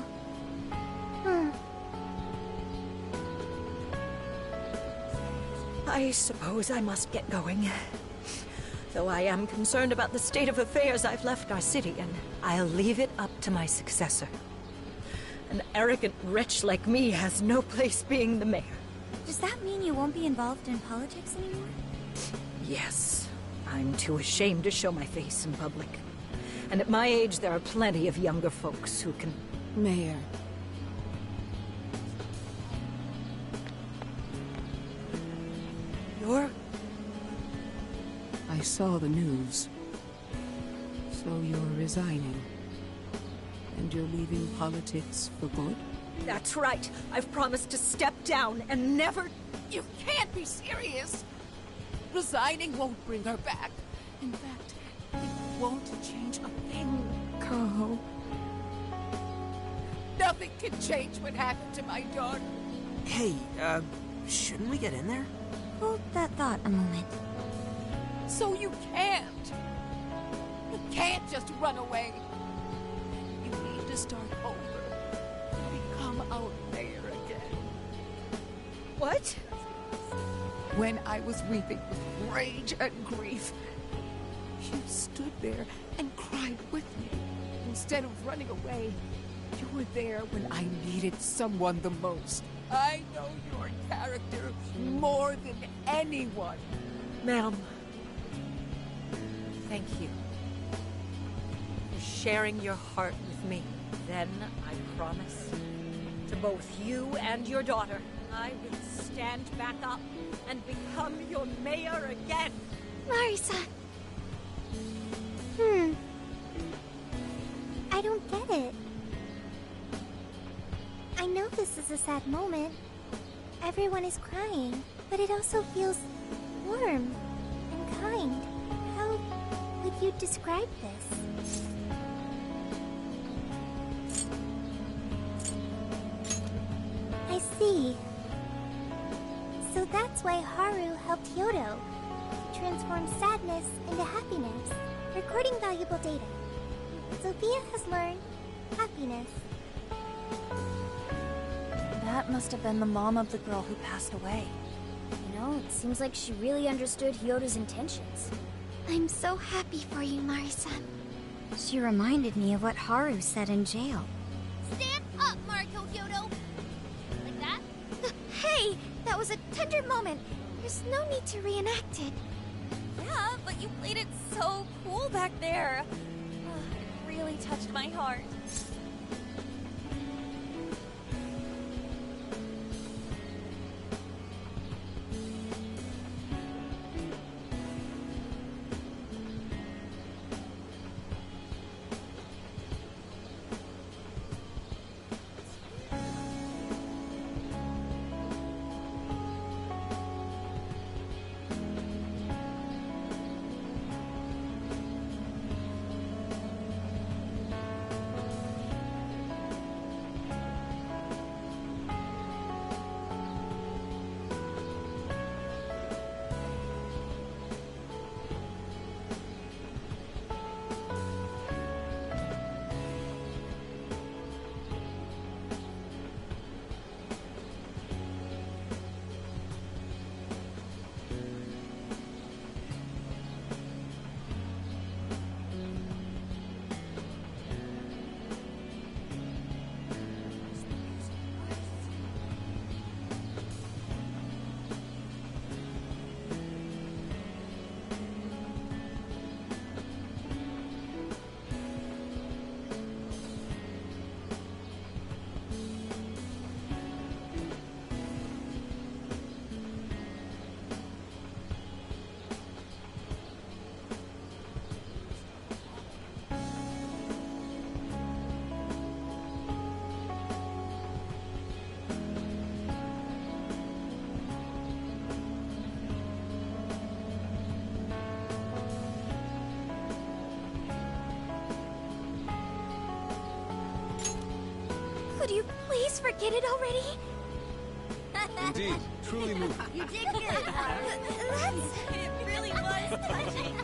I suppose I must get going. Though I am concerned about the state of affairs, I've left our city, and I'll leave it up to my successor. An arrogant wretch like me has no place being the mayor. Does that mean you won't be involved in politics anymore? Yes. I'm too ashamed to show my face in public. And at my age, there are plenty of younger folks who can... Mayor. You're... I saw the news. So you're resigning. And you're leaving politics for good? That's right. I've promised to step down and never... You can't be serious! Resigning won't bring her back. In fact, it won't change a thing, Kaho. Nothing can change what happened to my daughter. Hey, shouldn't we get in there? Hold that thought a moment. So you can't. You can't just run away. You need to start over. Become our mayor again. What? When I was weeping with rage and grief, you stood there and cried with me. Instead of running away, you were there when I needed someone the most. I know your character more than anyone. Ma'am, thank you for sharing your heart with me. Then I promise to both you and your daughter, I will stand back up and become your mayor again. Marisa. I don't get it. I know this is a sad moment. Everyone is crying, but it also feels warm and kind. How would you describe this? I see. So that's why Haru helped Hyodo to transform sadness into happiness, recording valuable data. Sophia has learned happiness. That must have been the mom of the girl who passed away. You know, it seems like she really understood Hyodo's intentions. I'm so happy for you, Marisa. She reminded me of what Haru said in jail. Stand up, Mariko Hyodo! Like that? Hey! That was a tender moment. There's no need to reenact it. Yeah, but you played it so cool back there. It really touched my heart. Could you please forget it already? Indeed, truly moving. You did good, Haru. It really was touching.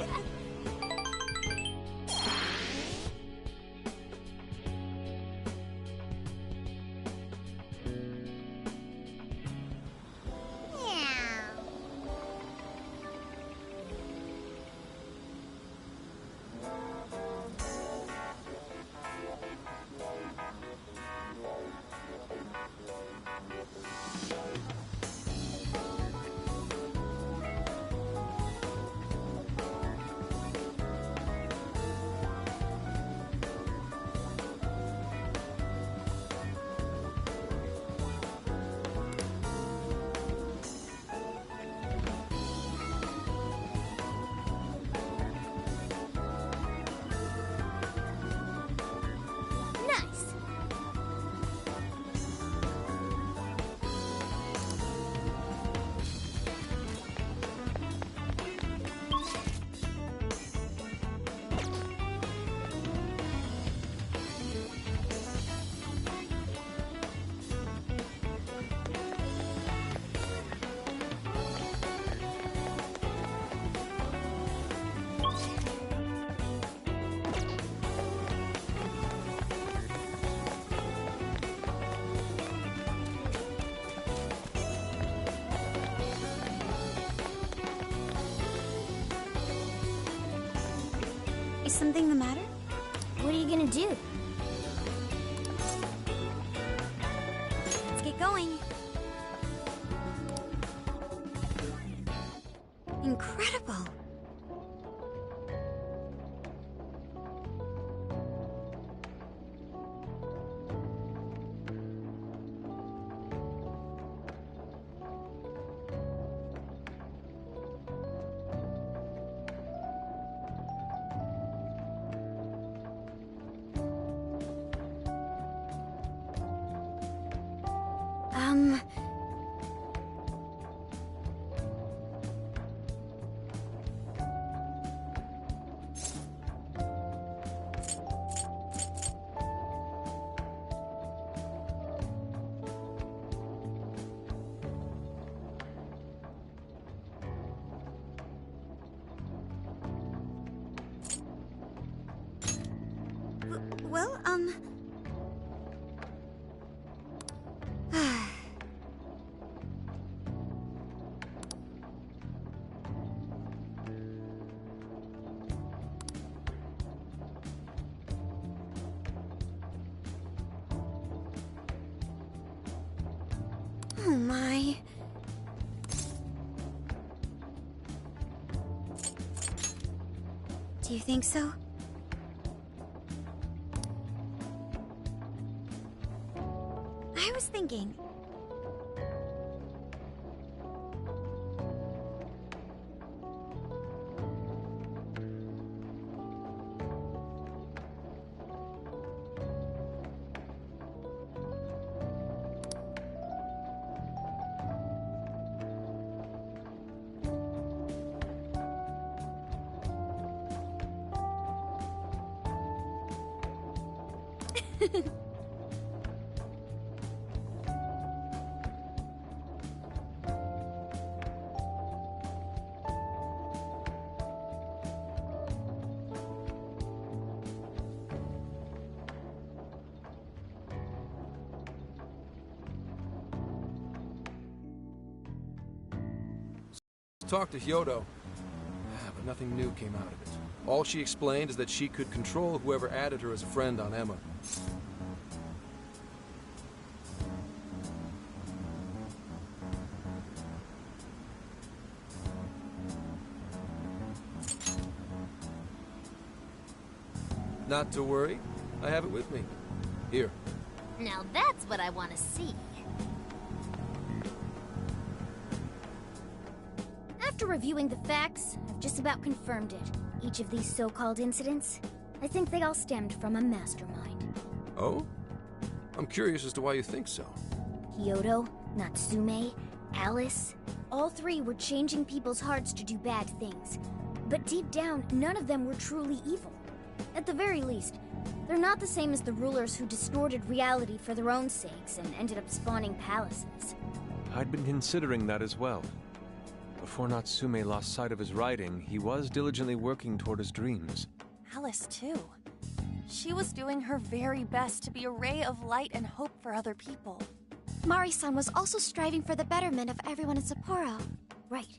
something the matter? What are you gonna do? Let's get going. Incredible. Well, Oh my. do you think so? I was thinking. Talked to Hyodo, but nothing new came out of it. All she explained is that she could control whoever added her as a friend on Emma. Not to worry, I have it with me. Here. Now that's what I want to see. After reviewing the facts, I've just about confirmed it. Each of these so-called incidents, I think they all stemmed from a mastermind. Oh? I'm curious as to why you think so. Hyodo, Natsume, Alice, all three were changing people's hearts to do bad things. But deep down, none of them were truly evil. At the very least, they're not the same as the rulers who distorted reality for their own sakes and ended up spawning palaces. I'd been considering that as well. Before Natsume lost sight of his writing, he was diligently working toward his dreams. Alice, too. She was doing her very best to be a ray of light and hope for other people. Mari-san was also striving for the betterment of everyone in Sapporo. Right.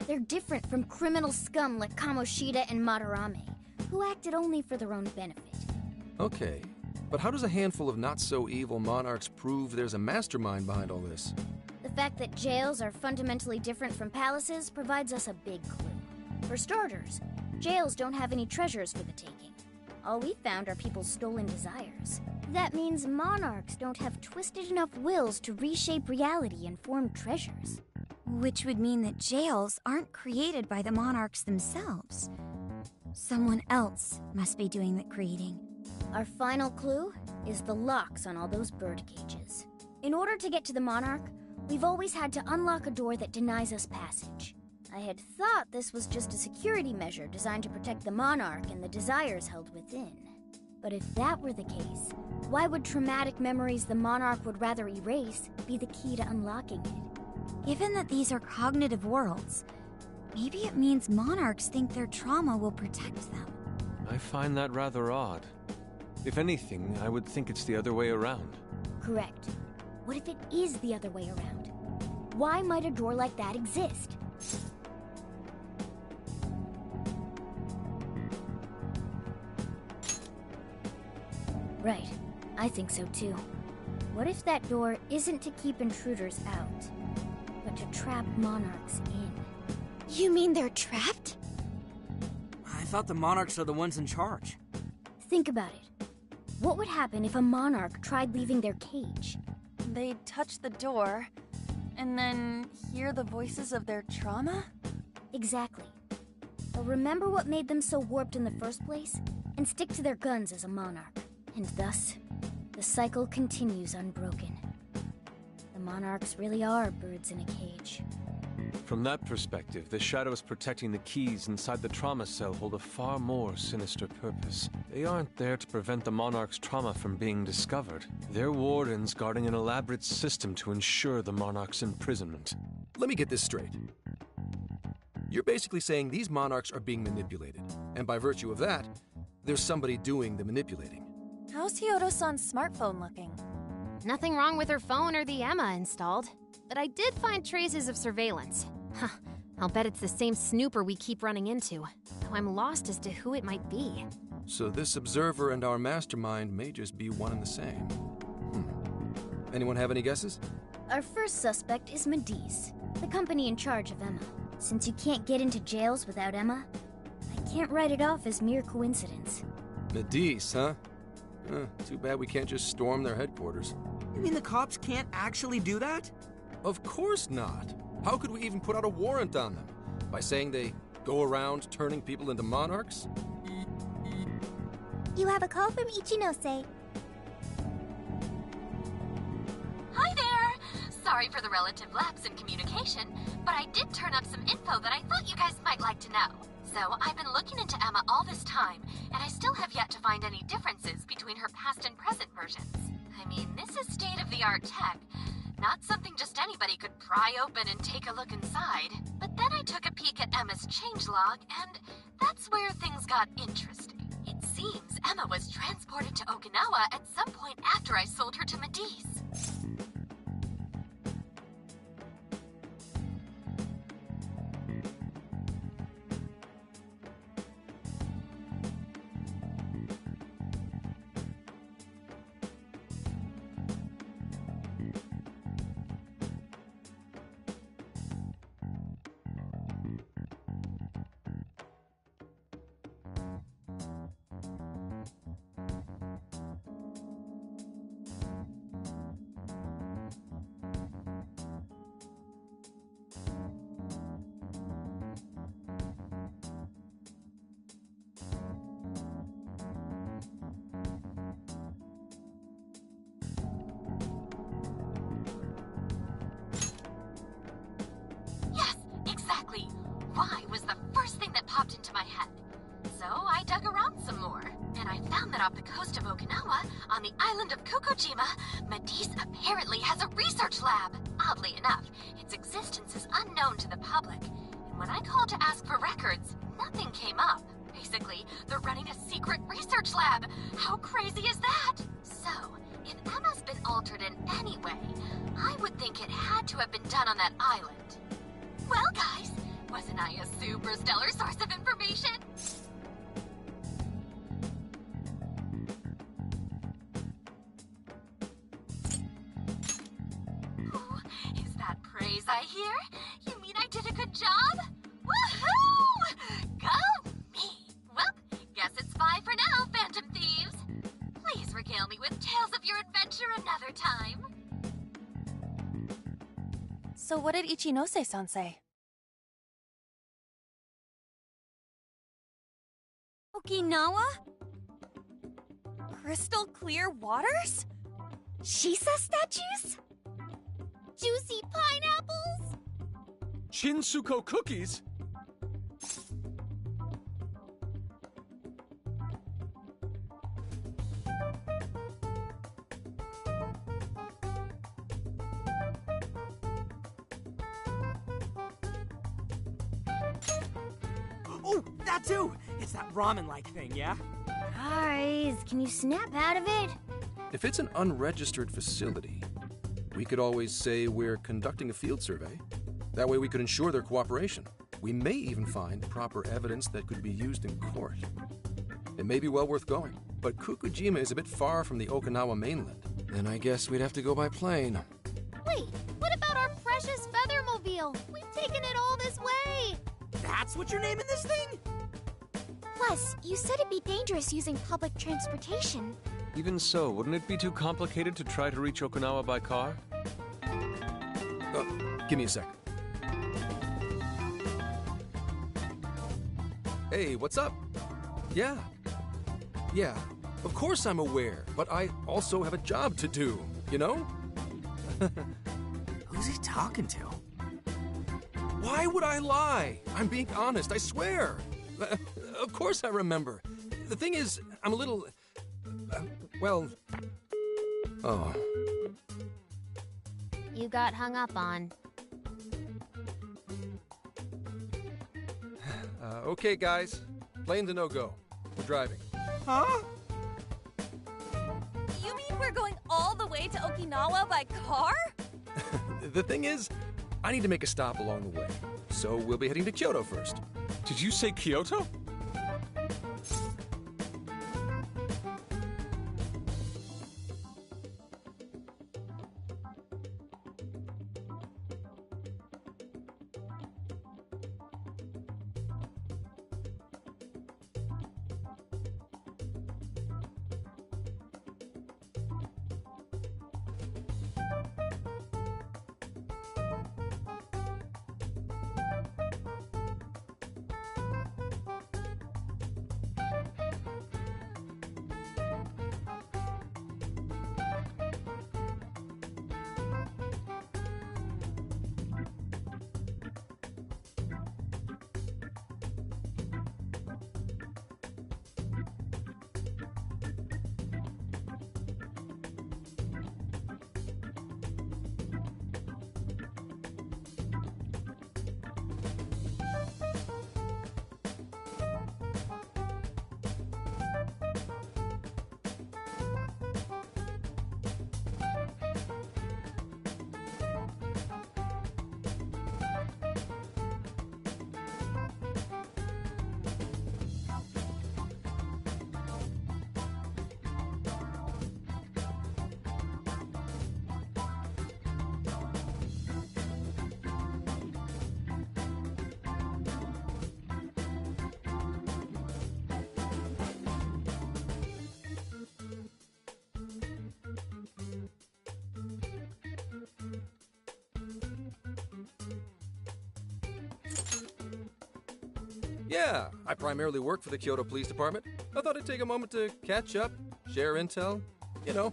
They're different from criminal scum like Kamoshida and Madarame, who acted only for their own benefit. Okay, but how does a handful of not-so-evil monarchs prove there's a mastermind behind all this? The fact that jails are fundamentally different from palaces provides us a big clue. For starters, jails don't have any treasures for the taking. All we found are people's stolen desires. That means monarchs don't have twisted enough wills to reshape reality and form treasures. Which would mean that jails aren't created by the monarchs themselves. Someone else must be doing the creating. Our final clue is the locks on all those bird cages. In order to get to the monarch, we've always had to unlock a door that denies us passage. I had thought this was just a security measure designed to protect the monarch and the desires held within. But if that were the case, why would traumatic memories the monarch would rather erase be the key to unlocking it? Given that these are cognitive worlds, maybe it means monarchs think their trauma will protect them. I find that rather odd. If anything, I would think it's the other way around. Correct. What if it is the other way around? Why might a door like that exist? Right. I think so too. What if that door isn't to keep intruders out, but to trap monarchs in? You mean they're trapped? I thought the monarchs are the ones in charge. Think about it. What would happen if a monarch tried leaving their cage? They'd touch the door, and then hear the voices of their trauma? Exactly. They'll remember what made them so warped in the first place, and stick to their guns as a monarch. And thus, the cycle continues unbroken. The monarchs really are birds in a cage. From that perspective, the shadows protecting the keys inside the trauma cell hold a far more sinister purpose. They aren't there to prevent the monarch's trauma from being discovered. They're wardens guarding an elaborate system to ensure the monarch's imprisonment. Let me get this straight. You're basically saying these monarchs are being manipulated, and by virtue of that, there's somebody doing the manipulating. How's Hyodo-san's smartphone looking? Nothing wrong with her phone or the Emma installed, but I did find traces of surveillance. Huh, I'll bet it's the same snooper we keep running into, though I'm lost as to who it might be. So this observer and our mastermind may just be one and the same. Anyone have any guesses? Our first suspect is Medice, the company in charge of Emma. Since you can't get into jails without Emma, I can't write it off as mere coincidence. Medice, huh? Too bad we can't just storm their headquarters. You mean the cops can't actually do that? Of course not. How could we even put out a warrant on them? By saying they go around turning people into monarchs? You have a call from Ichinose. Hi there! Sorry for the relative lapse in communication, but I did turn up some info that I thought you guys might like to know. So, I've been looking into Emma all this time, and I still have yet to find any differences between her past and present versions. I mean, this is state-of-the-art tech, not something just anybody could pry open and take a look inside. But then I took a peek at Emma's changelog, and that's where things got interesting. It seems Emma was transported to Okinawa at some point after I sold her to Medice. Why was the first thing that popped into my head. So I dug around some more, and I found that off the coast of Okinawa, on the island of Kokojima, Medice apparently has a research lab. Oddly enough, its existence is unknown to the public, and when I called to ask for records, nothing came up. Basically, they're running a secret research lab. How crazy is that? So, if Emma's been altered in any way, I would think it had to have been done on that island. Well, guys, wasn't I a super stellar source of information? Ooh, is that praise I hear? You mean I did a good job? Woohoo! Go me! Well, guess it's bye for now, Phantom Thieves. Please regale me with tales of your adventure another time. So what did Ichinose-san say? Okinawa? Crystal clear waters? Shisa statues? Juicy pineapples? Shinsuko cookies? Oh, that too! It's that ramen-like thing, yeah? Guys, can you snap out of it? If it's an unregistered facility, we could always say we're conducting a field survey. That way we could ensure their cooperation. We may even find proper evidence that could be used in court. It may be well worth going, but Kokujima is a bit far from the Okinawa mainland. Then I guess we'd have to go by plane. Wait, what about our precious Feathermobile? We've taken it all this way! That's what you're naming this thing? Plus, you said it'd be dangerous using public transportation. Even so, wouldn't it be too complicated to try to reach Okinawa by car? Give me a sec. Hey, what's up? Yeah, of course I'm aware, but I also have a job to do, you know? Who's he talking to? Why would I lie? I'm being honest, I swear. Of course I remember. The thing is, I'm a little... Oh. You got hung up on. Okay, guys. Plane's a no-go. We're driving. Huh? You mean we're going all the way to Okinawa by car? The thing is, I need to make a stop along the way. So we'll be heading to Kyoto first. Did you say Kyoto? Yeah, I primarily work for the Kyoto Police Department. I thought I'd take a moment to catch up, share intel, you know,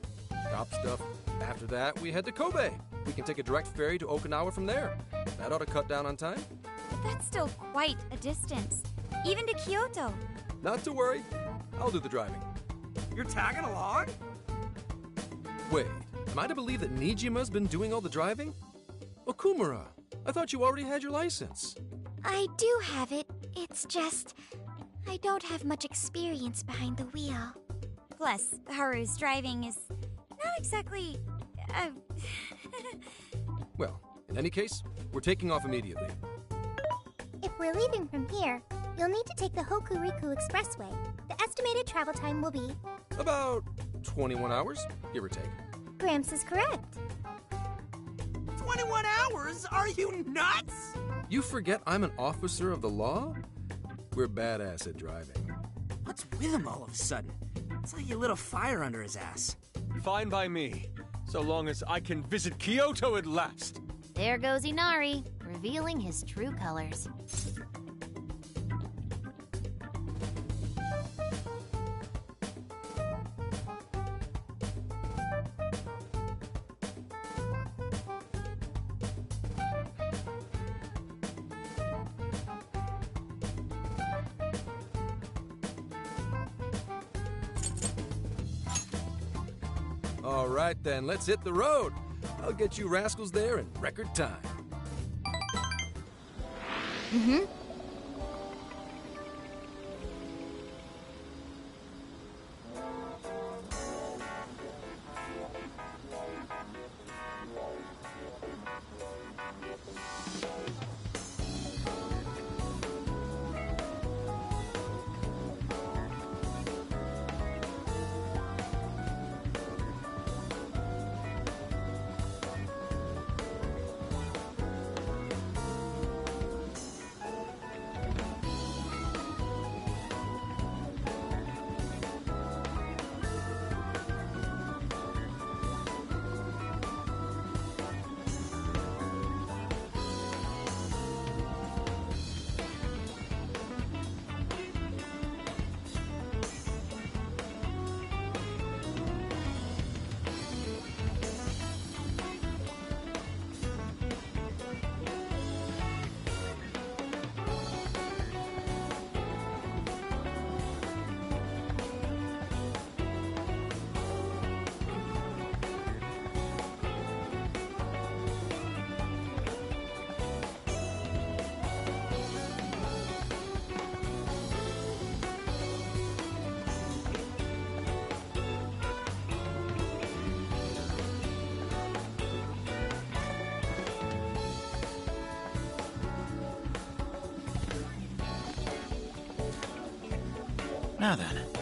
cop stuff. After that, we head to Kobe. We can take a direct ferry to Okinawa from there. That ought to cut down on time. But that's still quite a distance, even to Kyoto. Not to worry, I'll do the driving. You're tagging along? Wait, am I to believe that Nijima's been doing all the driving? Okumura, I thought you already had your license. I do have it. It's just... I don't have much experience behind the wheel. Plus, Haru's driving is not exactly... Well, in any case, we're taking off immediately. If we're leaving from here, you'll need to take the Hokuriku Expressway. The estimated travel time will be... About 21 hours, give or take. Gramps is correct. 21 hours? Are you nuts? You forget I'm an officer of the law? We're badass at driving. What's with him all of a sudden? It's like you lit a fire under his ass. Fine by me, so long as I can visit Kyoto at last. There goes Inari, revealing his true colors. All right then, let's hit the road. I'll get you rascals there in record time. Mm-hmm. Now then,